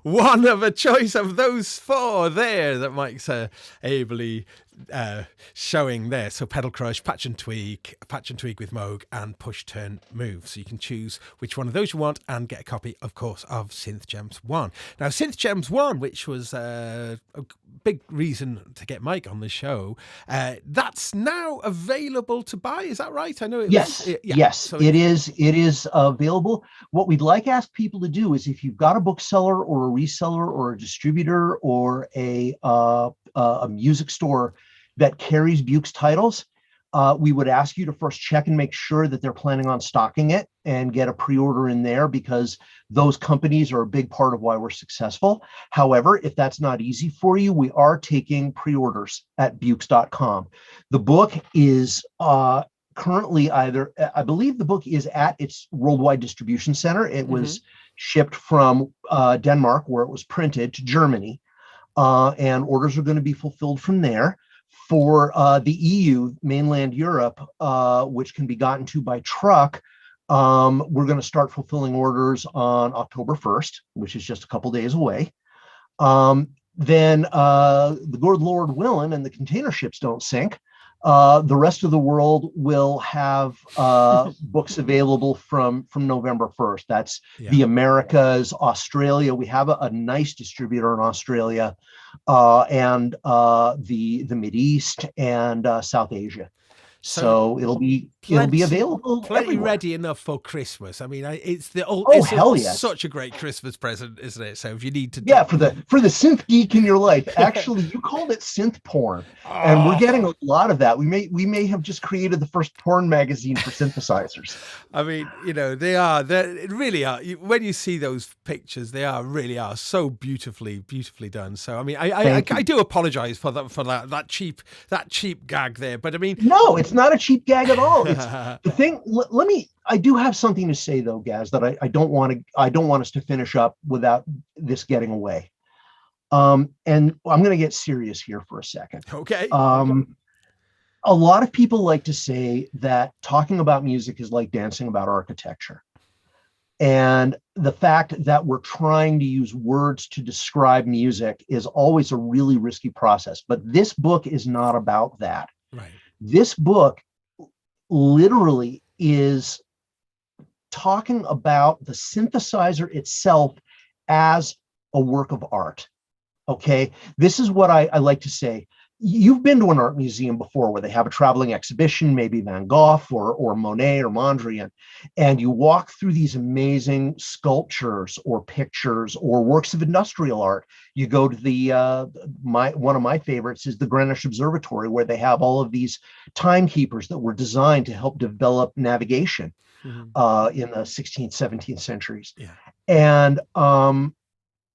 one of a choice of those four there that Mike's ably showing there. So pedal crush, patch and tweak with Moog, and push turn move. So you can choose which one of those you want and get a copy, of course, of Synth Gems 1. Now, Synth Gems 1, which was a big reason to get Mike on the show, that's now available to buy. Is that right? I know it yes, was. Yes, so it is available. What we'd like to ask people to do is, if you've got a bookseller or a reseller or a distributor or a music store that carries Bjooks titles, we would ask you to first check and make sure that they're planning on stocking it and get a pre-order in there, because those companies are a big part of why we're successful. However, if that's not easy for you, we are taking pre-orders at Bjooks.com. The book is currently I believe the book is at its worldwide distribution center. It was shipped from Denmark, where it was printed, to Germany, and orders are going to be fulfilled from there. For the EU, mainland Europe, which can be gotten to by truck, we're going to start fulfilling orders on October 1st, which is just a couple days away. Then the good Lord willing and the container ships don't sink, the rest of the world will have books available from November 1st. That's the Americas, Australia. We have a nice distributor in Australia, and the Mideast and South Asia. So it'll be available. Plenty everywhere. Ready enough for Christmas. I mean, it's such a great Christmas present, isn't it? So if you need to, for the synth geek in your life, actually, you called it synth porn, and we're getting a lot of that. We may have just created the first porn magazine for synthesizers. I mean, they really are. When you see those pictures, they really are so beautifully done. So I mean, I do apologize for that cheap gag there, but I mean, no, it's not a cheap gag at all. It's the thing. I do have something to say though, Gaz, that I don't want us to finish up without this getting away. And I'm going to get serious here for a second. Okay. A lot of people like to say that talking about music is like dancing about architecture. And the fact that we're trying to use words to describe music is always a really risky process. But this book is not about that. Right. This book literally is talking about the synthesizer itself as a work of art. Okay, this is what I like to say. You've been to an art museum before where they have a traveling exhibition, maybe Van Gogh or Monet or Mondrian, and you walk through these amazing sculptures or pictures or works of industrial art. You go to one of my favorites is the Greenwich Observatory, where they have all of these timekeepers that were designed to help develop navigation in the 16th, 17th centuries. Yeah. And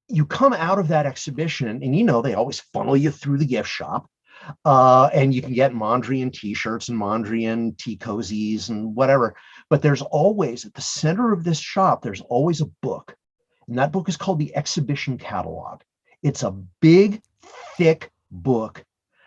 you come out of that exhibition, and they always funnel you through the gift shop. And you can get Mondrian t-shirts and Mondrian tea cozies and whatever. But there's always, at the center of this shop, there's always a book. And that book is called the Exhibition Catalog. It's a big, thick book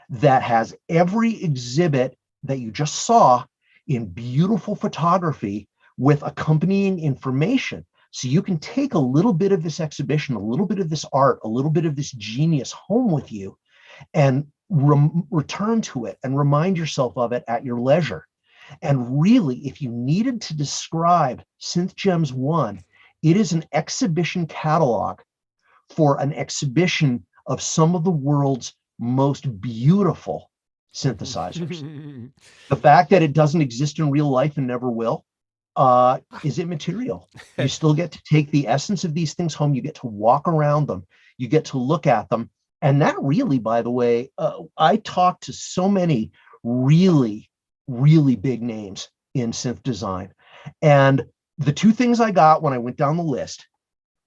that has every exhibit that you just saw in beautiful photography with accompanying information. So you can take a little bit of this exhibition, a little bit of this art, a little bit of this genius home with you, and return to it and remind yourself of it at your leisure. And really, if you needed to describe Synth Gems 1, it is an exhibition catalog for an exhibition of some of the world's most beautiful synthesizers. The fact that it doesn't exist in real life and never will is immaterial. You still get to take the essence of these things home. You get to walk around them. You get to look at them. And that really, by the way, I talked to so many really, really big names in synth design. And the two things I got when I went down the list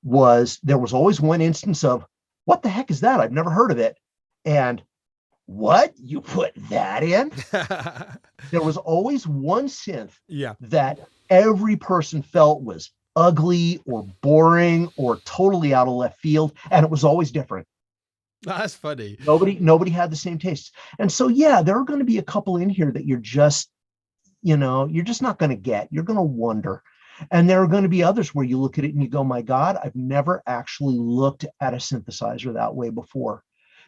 was there was always one instance of, what the heck is that? I've never heard of it. And what? You put that in? There was always one synth that every person felt was ugly or boring or totally out of left field. And it was always different. That's funny. Nobody had the same tastes. And so, yeah, there are going to be a couple in here that you're just not going to get. You're going to wonder. And there are going to be others where you look at it and you go, my God, I've never actually looked at a synthesizer that way before.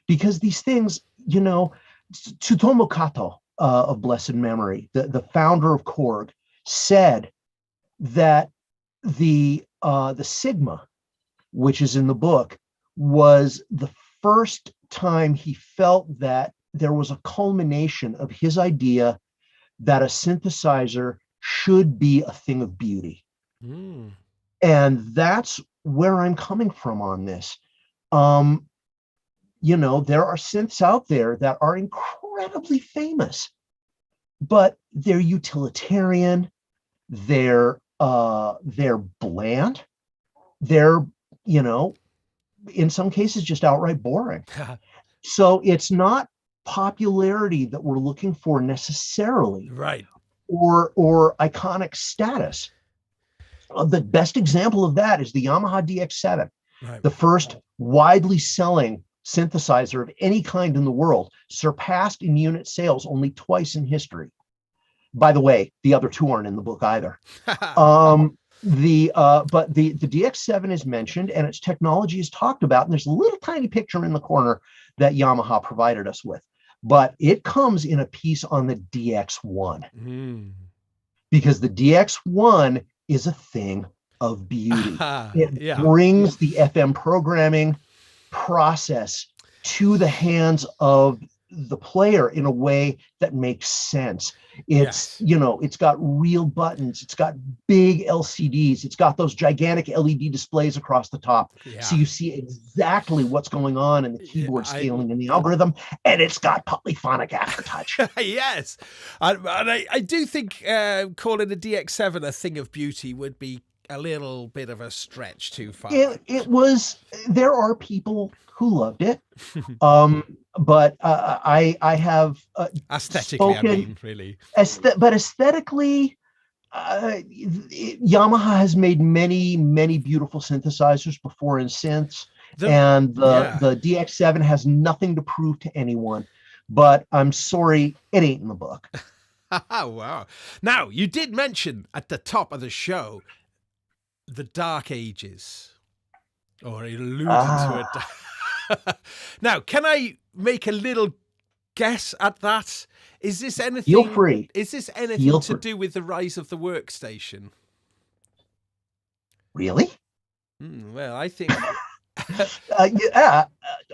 Because these things, Tsutomu Kato, of blessed memory, the founder of Korg, said that the Sigma, which is in the book, was the first time he felt that there was a culmination of his idea that a synthesizer should be a thing of beauty. Mm. And that's where I'm coming from on this. There are synths out there that are incredibly famous, but they're utilitarian, they're bland, they're, in some cases just outright boring. So it's not popularity that we're looking for necessarily, right? Or iconic status. The best example of that is the Yamaha Dx7, right. The first widely selling synthesizer of any kind in the world, surpassed in unit sales only twice in history. By the way, the other two aren't in the book either. But the Dx7 is mentioned and its technology is talked about, and there's a little tiny picture in the corner that Yamaha provided us with, but it comes in a piece on the Dx1 because the Dx1 is a thing of beauty. It brings the FM programming process to the hands of the player in a way that makes sense. It's, it's got real buttons. It's got big LCDs. It's got those gigantic LED displays across the top. Yeah. So you see exactly what's going on in the keyboard scaling and the algorithm. And it's got polyphonic aftertouch. Yes. I do think calling the Dx7 a thing of beauty would be a little bit of a stretch too far. It was, there are people who loved it. But I have aesthetically, I mean, really. But aesthetically, Yamaha has made many, many beautiful synthesizers before in synths, and the Dx7 has nothing to prove to anyone. But I'm sorry, it ain't in the book. Wow! Now you did mention at the top of the show the Dark Ages, or it alluded to it. Now, can I make a little guess at that? Is this anything? Feel free. Is this anything to do with the rise of the workstation? Really? Well, I think.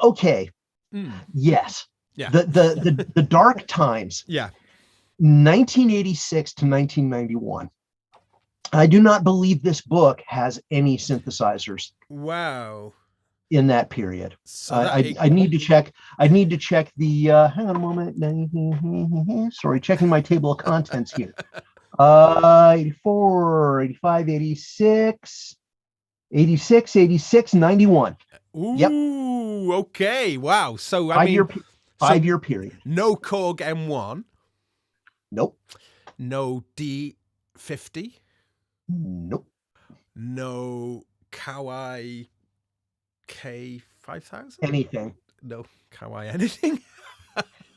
Okay. Yes. Yeah. The dark times. Yeah. 1986 to 1991. I do not believe this book has any synthesizers. Wow. In that period. So I need to check. I need to check the hang on a moment. Sorry, checking my table of contents here. 84, 85, 86, 86, 86, 91. Ooh, yep. Okay. Wow. So I mean, 5 year period. No Korg M1. Nope. No D50. Nope. No Kawai K5000? Anything. No Kawai anything.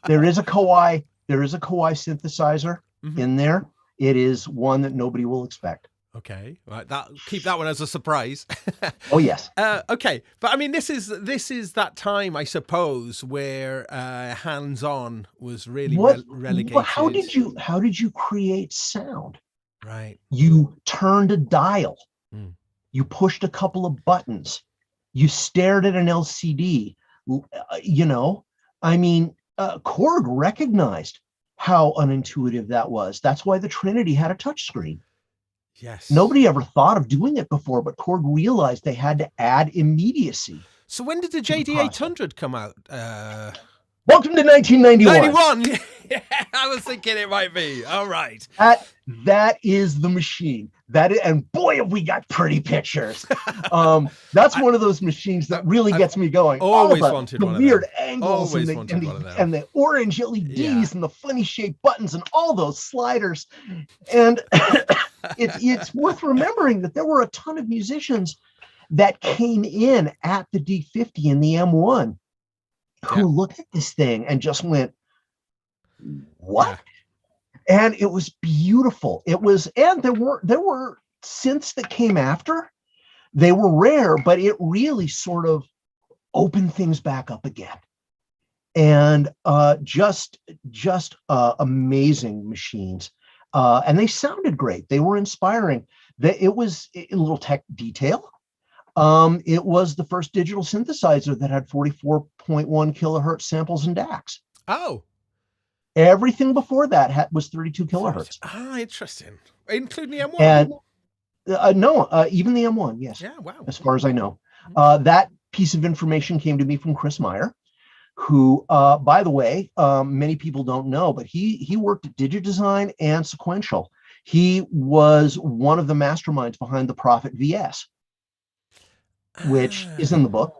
There is a Kawai synthesizer in there. It is one that nobody will expect. Okay, right. Keep that one as a surprise. Oh yes. Okay, but I mean, this is that time, I suppose, where hands-on was really relegated. Well, how did you create sound? Right. You turned a dial. You pushed a couple of buttons. You stared at an LCD. Korg recognized how unintuitive that was. That's why the Trinity had a touchscreen. Yes. Nobody ever thought of doing it before, but Korg realized they had to add immediacy. So when did the JD800 come out? Welcome to 1991. 91. Yeah, I was thinking it might be. All right. That is the machine. And boy, have we got pretty pictures. That's one of those machines that really gets me going. Always wanted the one of weird them. angles and the orange LEDs and the funny shaped buttons and all those sliders. And it's worth remembering that there were a ton of musicians that came in at the D50 and the M1 who looked at this thing and just went, what? Yeah. And it was beautiful. It was, and there were synths that came after. They were rare, but it really sort of opened things back up again. And just amazing machines. And they sounded great. They were inspiring. It was a little tech detail. It was the first digital synthesizer that had 44.1 kilohertz samples and DACs. Oh. Everything before that was 32 kilohertz. Ah, interesting. Including the M1? And no, even the M1, yes. Yeah, wow. As far as I know. That piece of information came to me from Chris Meyer, who, by the way, many people don't know, but he worked at Digidesign and Sequential. He was one of the masterminds behind the Prophet VS, which is in the book.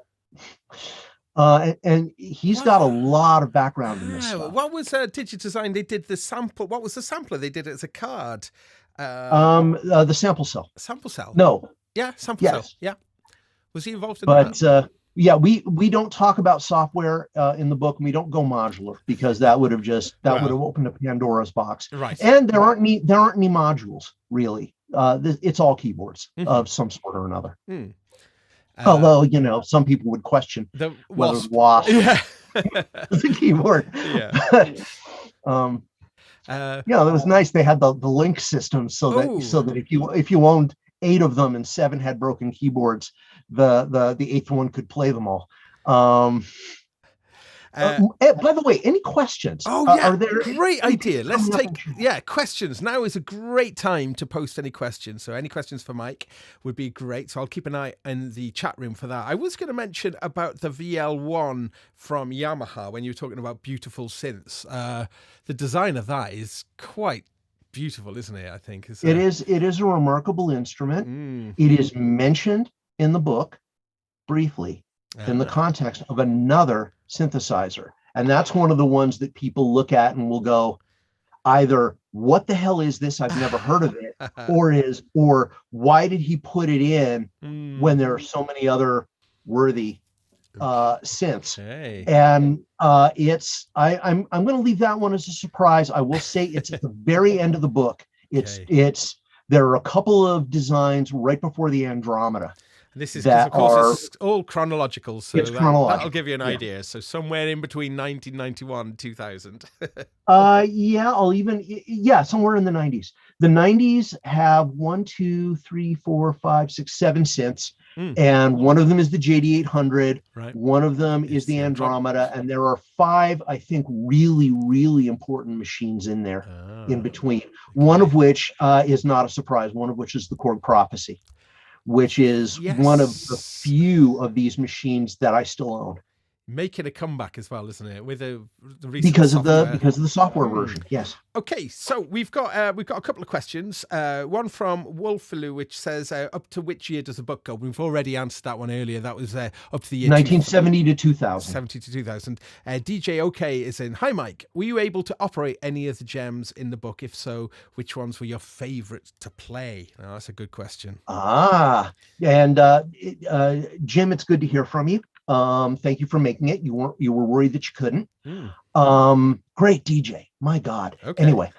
And he's got a lot of background in this stuff. What was Digidesign? They did the sample. What was the sampler? They did it as a card. The sample cell. Sample cell. No. Yeah, sample cell. Yeah. Was he involved in that? But yeah, we don't talk about software in the book, and we don't go modular because that would have opened up Pandora's box. Right. And there aren't any modules really. It's all keyboards of some sort or another. Although, some people would question the whether WASP is a keyboard. Yeah. It was nice. They had the link system so that if you owned 8 of them and 7 had broken keyboards, the 8th one could play them all. By the way, any questions? Are there great idea. Let's take questions. Now is a great time to post any questions. So any questions for Mike would be great. So I'll keep an eye in the chat room for that. I was going to mention about the VL1 from Yamaha when you were talking about beautiful synths. The design of that is quite beautiful, isn't it? I think it is a remarkable instrument. It is mentioned in the book briefly in the context of another synthesizer, and that's one of the ones that people look at and will go, either what the hell is this, I've never heard of it, or why did he put it in when there are so many other worthy synths. And I'm going to leave that one as a surprise. I will say it's at the very end of the book. There are a couple of designs right before the Andromeda. This is, of course, it's all chronological, so that'll give you an idea. So somewhere in between 1991 and 2000. Somewhere in the 90s. The 90s have 1, 2, 3, 4, 5, 6, 7 synths, and one of them is the JD800. Right. One of them is the Andromeda, and there are 5, I think, really, really important machines in there in between. One of which is not a surprise. One of which is the Korg Prophecy, which is one of the few of these machines that I still own. Making a comeback as well, isn't it? With the recent because of the software version. Yes. Okay, so we've got a couple of questions. One from Wolfaloo, which says, up to which year does the book go? We've already answered that one earlier. That was up to the year 1970 to 2000. 70 to 2000. DJ OK is in. Hi, Mike. Were you able to operate any of the gems in the book? If so, which ones were your favorites to play? Now, that's a good question. And Jim, it's good to hear from you. Thank you for making it. You were worried that you couldn't. Great DJ. My God. Okay. Anyway,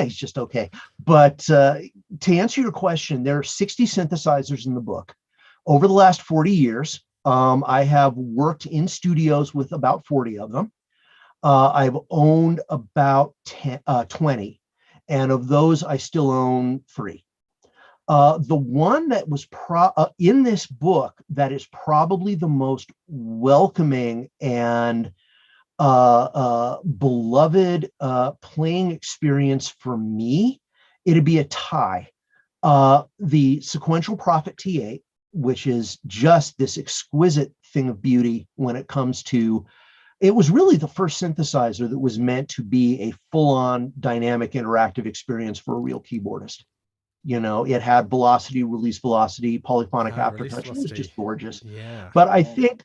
he's just okay. But to answer your question, there are 60 synthesizers in the book. Over the last 40 years, I have worked in studios with about 40 of them. I've owned about 20, and of those, I still own 3. The one that was in this book that is probably the most welcoming and beloved playing experience for me, it'd be a tie. The Sequential Prophet T8, which is just this exquisite thing of beauty when it comes to, it was really the first synthesizer that was meant to be a full-on dynamic interactive experience for a real keyboardist. It had velocity, release velocity, polyphonic aftertouch. It was just gorgeous. Yeah. But I think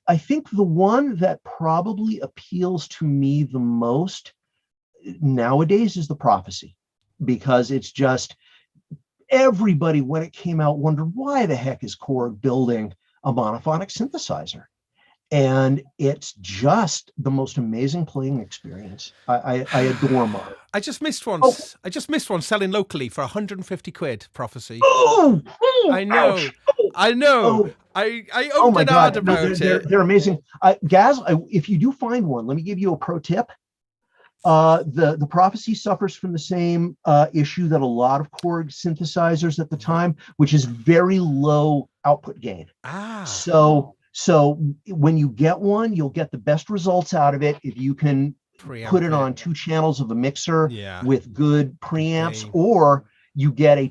the one that probably appeals to me the most nowadays is the Prophecy, because it's just, everybody when it came out wondered, why the heck is Korg building a monophonic synthesizer? and it's just the most amazing playing experience. I adore mine. I just missed one. Oh. I just missed one selling locally for 150 quid. Prophecy. Oh, I know. ouch. I know. Oh. I Oh my God, about they're amazing. Gaz, if you do find one, let me give you a pro tip. The Prophecy suffers from the same issue that a lot of Korg synthesizers at the time, which is very low output gain. So when you get one, you'll get the best results out of it if you can put it on 2 channels of a mixer with good preamps, or you get a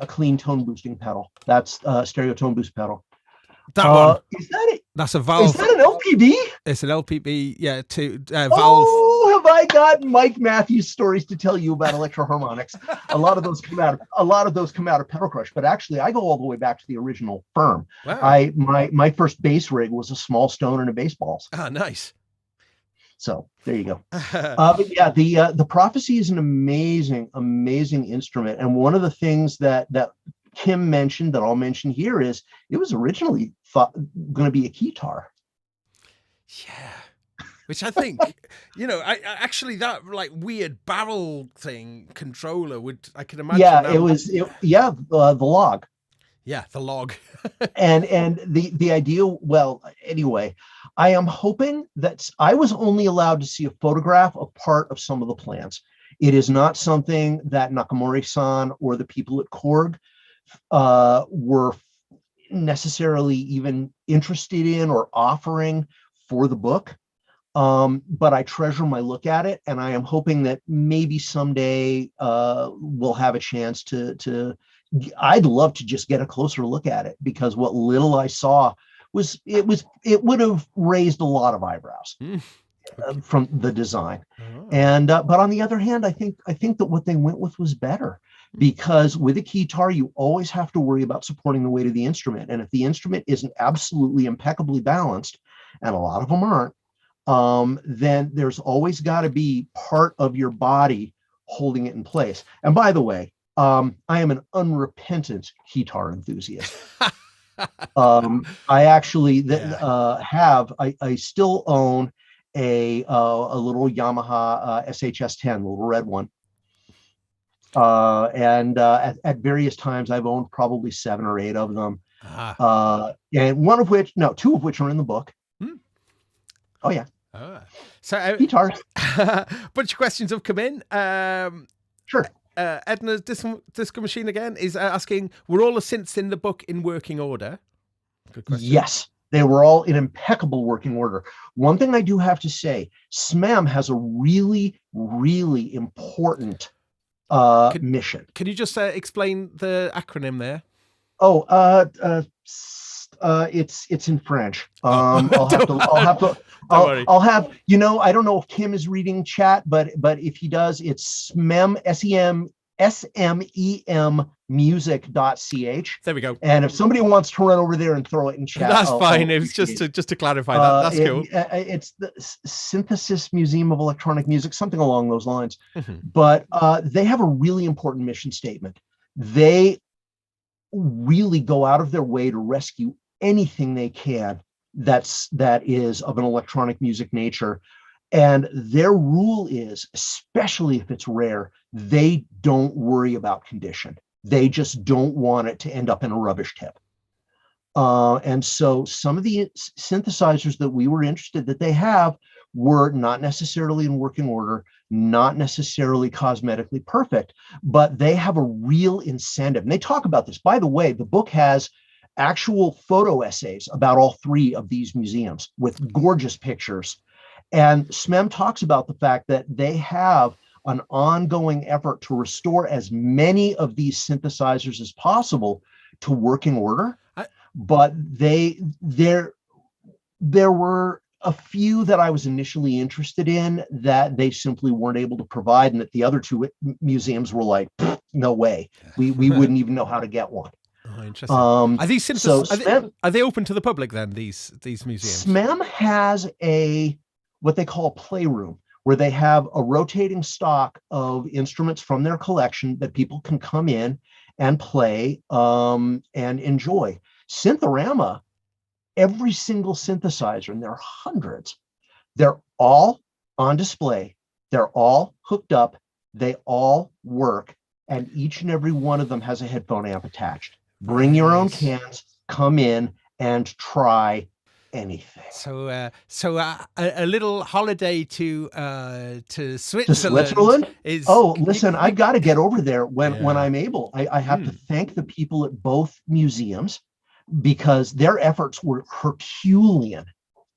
clean tone boosting pedal. That's stereo tone boost pedal. That one. Is that it? That's a valve. Is that an LPB? It's an LPB, yeah, valve. Oh, have I got Mike Matthews stories to tell you about electroharmonics? A lot of those come out of Pedal Crush, but actually I go all the way back to the original firm. Wow. My first bass rig was a small stone and a bass balls. Ah, nice. So there you go. But yeah, the Prophecy is an amazing instrument, and one of the things that Kim mentioned that I'll mention here is it was originally going to be a keytar. Yeah, which I think, I actually that like weird barrel thing controller I could imagine. Yeah, the log. Yeah, the log. and the idea. Well, anyway, I am hoping that I was only allowed to see a photograph of part of some of the plans. It is not something that Nakamori-san or the people at Korg were necessarily even interested in or offering for the book. But I treasure my look at it, and I am hoping that maybe someday we'll have a chance to I'd love to just get a closer look at it, because what little I saw it would have raised a lot of eyebrows from the design. And but on the other hand, I think that what they went with was better, because with a keytar you always have to worry about supporting the weight of the instrument, and if the instrument isn't absolutely impeccably balanced, and a lot of them aren't, then there's always got to be part of your body holding it in place. And by the way, I am an unrepentant keytar enthusiast. I actually I still own a little Yamaha SHS-10, the little red one. And at various times I've owned probably 7 or 8 of them. And two of which are in the book. Oh yeah. So guitars. Bunch of questions have come in. Sure. Edna's Disco Machine again is asking, were all the synths in the book in working order? Good question. Yes, they were all in impeccable working order. One thing I do have to say, SMEM has a really, really important mission. Can you just explain the acronym there? It's in French. I'll have I don't know if Kim is reading chat, but if he does, it's SMEM, SMEM music.ch. There we go. And if somebody wants to run over there and throw it in chat, that's fine. It was just to clarify that. That's cool. It's the Synthesis Museum of Electronic Music, something along those lines. But they have a really important mission statement. They really go out of their way to rescue anything they can that is of an electronic music nature. And their rule is, especially if it's rare, they don't worry about condition. They just don't want it to end up in a rubbish tip. And so some of the synthesizers that we were interested that they have were not necessarily in working order, not necessarily cosmetically perfect, but they have a real incentive. And they talk about this. By the way, the book has actual photo essays about all 3 of these museums with gorgeous pictures. And SMEM talks about the fact that they have an ongoing effort to restore as many of these synthesizers as possible to working order. But there were a few that I was initially interested in that they simply weren't able to provide, and that the other 2 museums were like, no way, we wouldn't even know how to get one. Oh, interesting. Are these are they open to the public then, these museums? SMEM has what they call a playroom, where they have a rotating stock of instruments from their collection that people can come in and play and enjoy. Synthorama every single synthesizer, and there are hundreds, they're all on display. They're all hooked up. They all work. And each and every one of them has a headphone amp attached. Bring your own cans, come in and try anything. So, a little holiday to Switzerland is. Oh, listen, I got to get over there when I'm able. I have to thank the people at both museums because their efforts were Herculean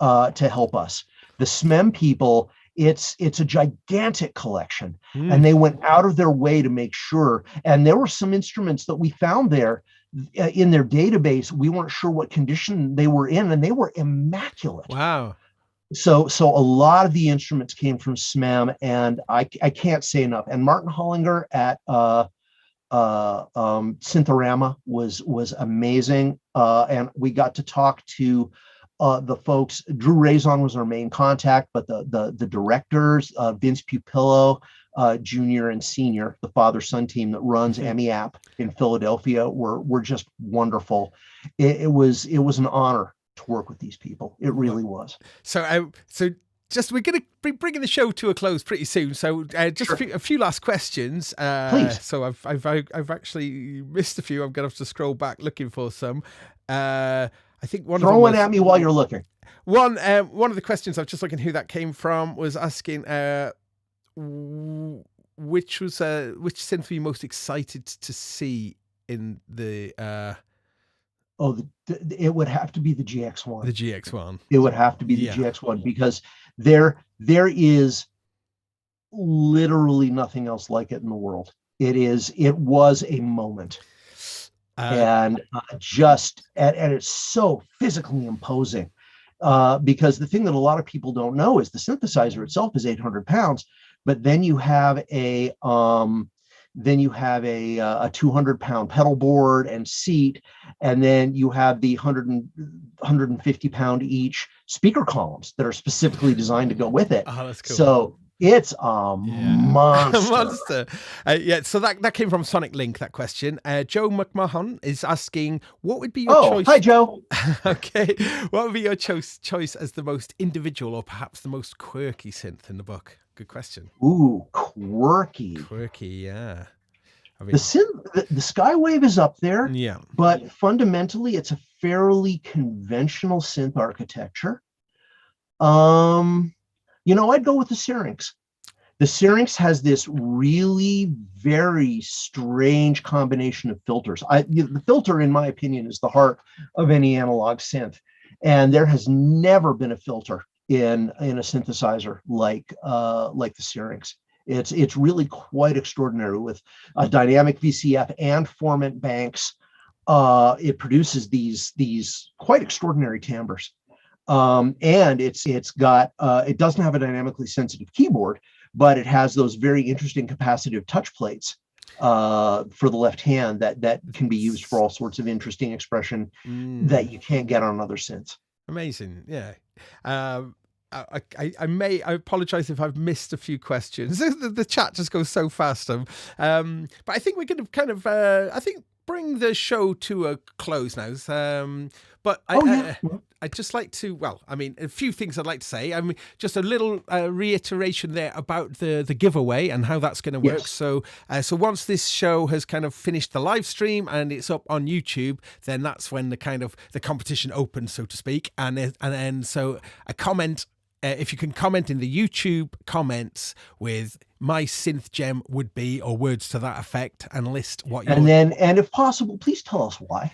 to help us. The SMEM people, it's a gigantic collection, and they went out of their way to make sure. And there were some instruments that we found there in their database. We weren't sure what condition they were in, and they were immaculate. Wow. So a lot of the instruments came from SMEM, and I can't say enough. And Martin Hollinger at Synthorama was amazing, and we got to talk to the folks. Drew Raison was our main contact, but the directors, Vince Pupillo, Junior and Senior, the father-son team that runs EMIAP in Philadelphia, were just wonderful. It was an honor to work with these people. It really was. So we're going to be bringing the show to a close pretty soon. So just a few last questions. Please. So I've actually missed a few. I'm going to have to scroll back looking for some. I think throw one at me while you're looking. One of the questions I was just looking who that came from was asking which synth were you most excited to see in the it would have to be the GX1. The GX1. It would have to be the GX1 because there is literally nothing else like it in the world. It was a moment. And it's so physically imposing because the thing that a lot of people don't know is the synthesizer itself is 800 pounds, but then you have a 200-pound pedal board and seat, and then you have the 150-pound each speaker columns that are specifically designed to go with it. Oh, that's cool. So it's a monster. So that came from Sonic Link, that question. Joe McMahon is asking, what would be your choice? Hi, Joe. Okay. What would be your choice as the most individual or perhaps the most quirky synth in the book? Good question. Ooh, quirky. Quirky, yeah. I mean, the Skywave is up there. Yeah. But fundamentally, it's a fairly conventional synth architecture. I'd go with the Syrinx. The Syrinx has this really very strange combination of filters. The filter, in my opinion, is the heart of any analog synth. And there has never been a filter in a synthesizer like the Syrinx. It's really quite extraordinary with a dynamic VCF and formant banks. It produces these quite extraordinary timbres. And it doesn't have a dynamically sensitive keyboard, but it has those very interesting capacitive touch plates for the left hand that can be used for all sorts of interesting expression that you can't get on other synths. Amazing. Yeah. I apologize if I've missed a few questions. The chat just goes so fast. But I think we're going to kind of, bring the show to a close now. But I'd just like to, a few things I'd like to say. Just a little reiteration there about the giveaway and how that's going to work. Yes. So once this show has kind of finished the live stream and it's up on YouTube, then that's when the competition opens, so to speak. And then so a comment. If you can comment in the YouTube comments with my synth gem would be, or words to that effect, and list what you and if possible, please tell us why.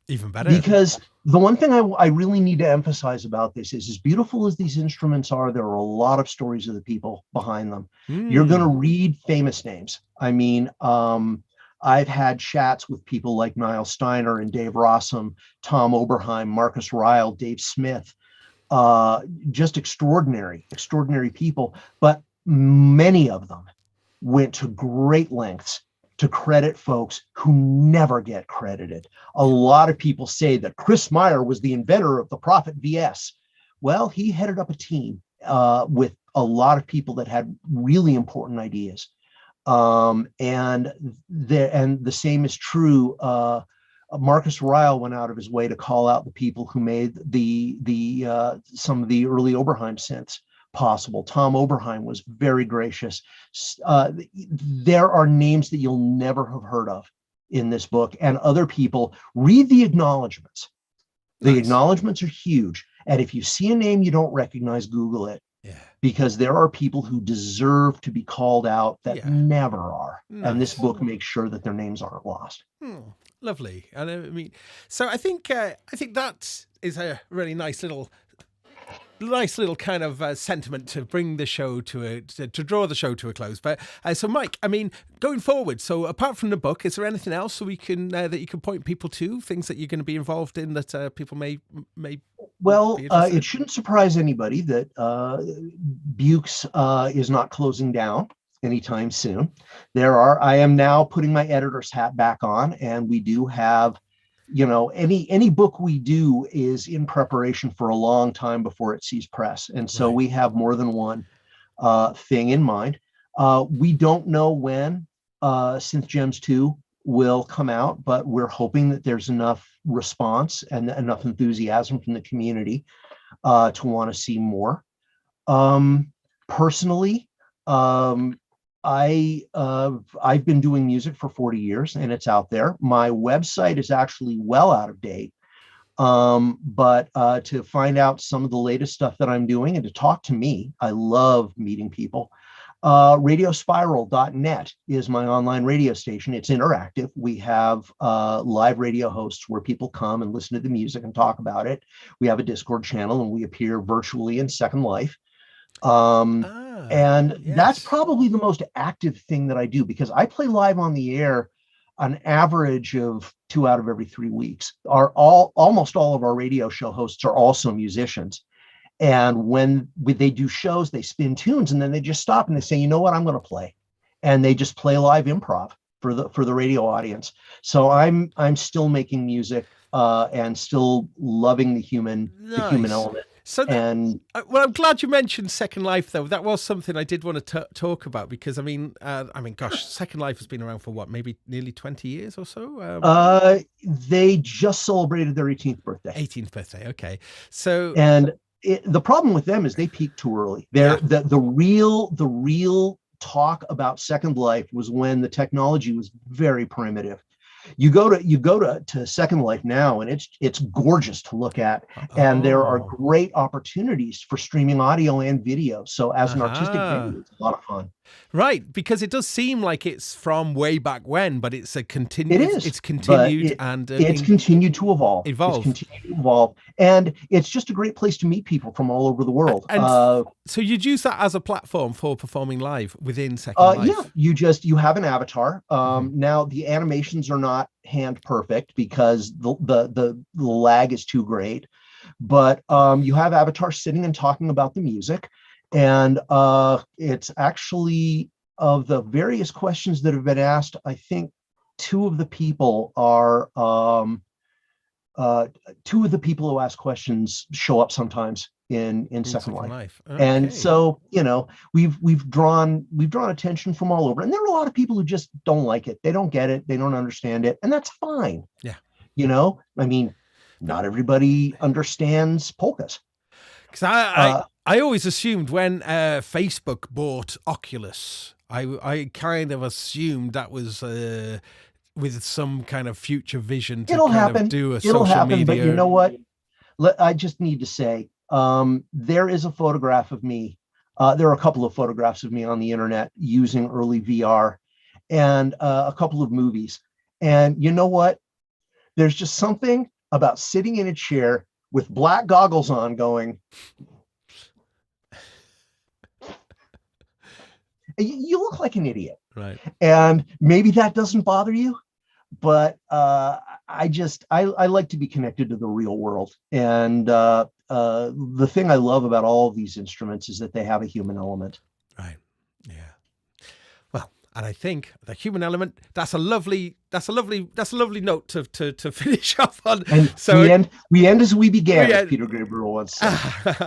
Even better. Because the one thing I really need to emphasize about this is, as beautiful as these instruments are, there are a lot of stories of the people behind them. You're going to read famous names. I mean, I've had chats with people like Niall Steiner and Dave Rossum, Tom Oberheim, Marcus Ryle, Dave Smith. Just extraordinary people, but many of them went to great lengths to credit folks who never get credited. A lot of people say that Chris Meyer was the inventor of the Prophet VS. Well, he headed up a team with a lot of people that had really important ideas. And the same is true Marcus Ryle went out of his way to call out the people who made the some of the early Oberheim synths possible. Tom Oberheim was very gracious. There are names that you'll never have heard of in this book, and other people. Read the acknowledgments. The acknowledgments are huge. And if you see a name you don't recognize, Google it. Yeah. Because there are people who deserve to be called out that never are. Nice. And this book makes sure that their names aren't lost. Lovely. And I mean, so I think that is a really nice little kind of sentiment to bring the show to draw the show to a close. But so Mike, I mean, going forward, so apart from the book, is there anything else so we can that you can point people to, things that you're going to be involved in that people may well, it shouldn't surprise anybody that Bjooks is not closing down anytime soon. I am now putting my editor's hat back on, and we do have, any book we do is in preparation for a long time before it sees press. And so we have more than one thing in mind. We don't know when Synth Gems 2 will come out, but we're hoping that there's enough response and enough enthusiasm from the community to want to see more. Personally, I've been doing music for 40 years and it's out there. My website is actually well out of date. But to find out some of the latest stuff that I'm doing and to talk to me, I love meeting people. Radiospiral.net is my online radio station. It's interactive. We have live radio hosts where people come and listen to the music and talk about it. We have a Discord channel and we appear virtually in Second Life. That's probably the most active thing that I do, because I play live on the air an average of 2 out of every 3 weeks. Almost all of our radio show hosts are also musicians. And when they do shows, they spin tunes and then they just stop and they say, you know what, I'm going to play. And they just play live improv for the radio audience. So I'm still making music and still loving the human element. So I'm glad you mentioned Second Life, though. That was something I did want to talk about, because gosh, Second Life has been around for what, maybe nearly 20 years or so. They just celebrated their 18th birthday. 18th birthday, okay. So the problem with them is they peaked too early. The real talk about Second Life was when the technology was very primitive. You go to Second Life now, and it's gorgeous to look at, and there are great opportunities for streaming audio and video. So as an artistic venue, it's a lot of fun. Right, because it does seem like it's from way back when, but it's continued. It is. It's continued it's continued to evolve. And it's just a great place to meet people from all over the world. And so you'd use that as a platform for performing live within Second Life. Yeah, you have an avatar. Now the animations are not hand perfect because the lag is too great, but you have avatars sitting and talking about the music. And it's actually, of the various questions that have been asked, I think two of the people who ask questions show up sometimes in Second Life. Okay. And so, we've drawn attention from all over. And there are a lot of people who just don't like it. They don't get it. They don't understand it. And that's fine. Yeah. Not everybody understands polkas. Because I always assumed when Facebook bought Oculus, I kind of assumed that was with some kind of future vision to do a social media. But you know what? I just need to say, there is a photograph of me. There are a couple of photographs of me on the internet using early VR, and a couple of movies. And you know what? There's just something about sitting in a chair with black goggles on going, you look like an idiot. Right. And maybe that doesn't bother you, but I like to be connected to the real world. And the thing I love about all of these instruments is that they have a human element. Right. Yeah. Well, and I think the human element, that's a lovely note to finish off on. And so we end as we began, as Peter Gabriel once said.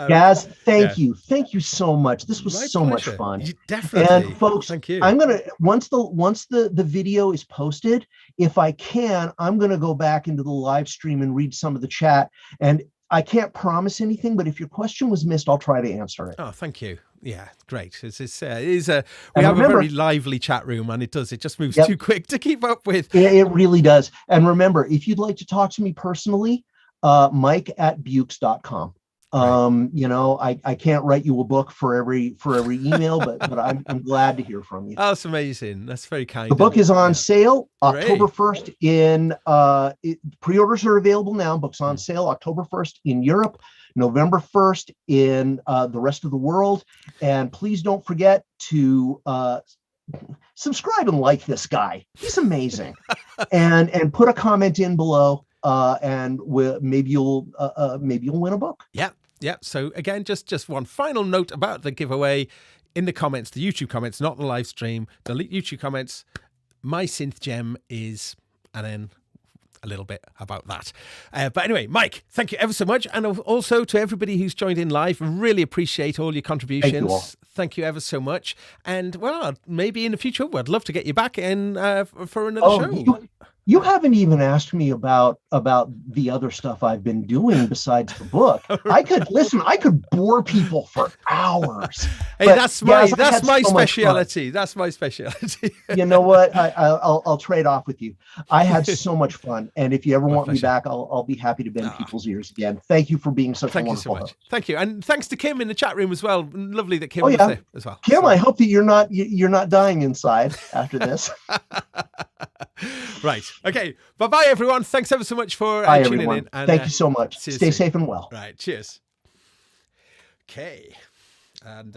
Gaz, thank you so much. This was so much fun. Definitely. And folks, thank you. I'm gonna once the video is posted, if I can, I'm going to go back into the live stream and read some of the chat. And I can't promise anything, but if your question was missed, I'll try to answer it. Oh, thank you. Yeah, great. We have a very lively chat room, and it just moves too quick to keep up with. It really does. And remember, if you'd like to talk to me personally, Mike@Bjooks.com. Right. I can't write you a book for every email, but I'm glad to hear from you. Oh, that's amazing. That's very kind. The book is on sale October 1st pre-orders are available now. Book's on sale October 1st in Europe, November 1st in the rest of the world. And please don't forget to subscribe and like this guy. He's amazing. and put a comment in below. And maybe you'll win a book. Yeah. So again, just one final note about the giveaway in the comments, the YouTube comments, not the live stream. The YouTube comments, my synth gem is, and then a little bit about that. But anyway, Mike, thank you ever so much, and also to everybody who's joined in live. Really appreciate all your contributions. Thank you all. Thank you ever so much. And well, maybe in the future, I'd love to get you back in for another show. You haven't even asked me about the other stuff I've been doing besides the book. I could bore people for hours. Hey, that's my speciality. That's my speciality. You know what? I'll trade off with you. I had so much fun, and if you ever want me back, I'll be happy to bend people's ears again. Thank you for being such a wonderful host. Thank you, and thanks to Kim in the chat room as well. Lovely that Kim was there as well. Kim, I hope that you're not dying inside after this. Right. Okay. Bye-bye, everyone. Thanks ever so much for tuning in. And, thank you so much. Stay safe and well. Right. Cheers. Okay. And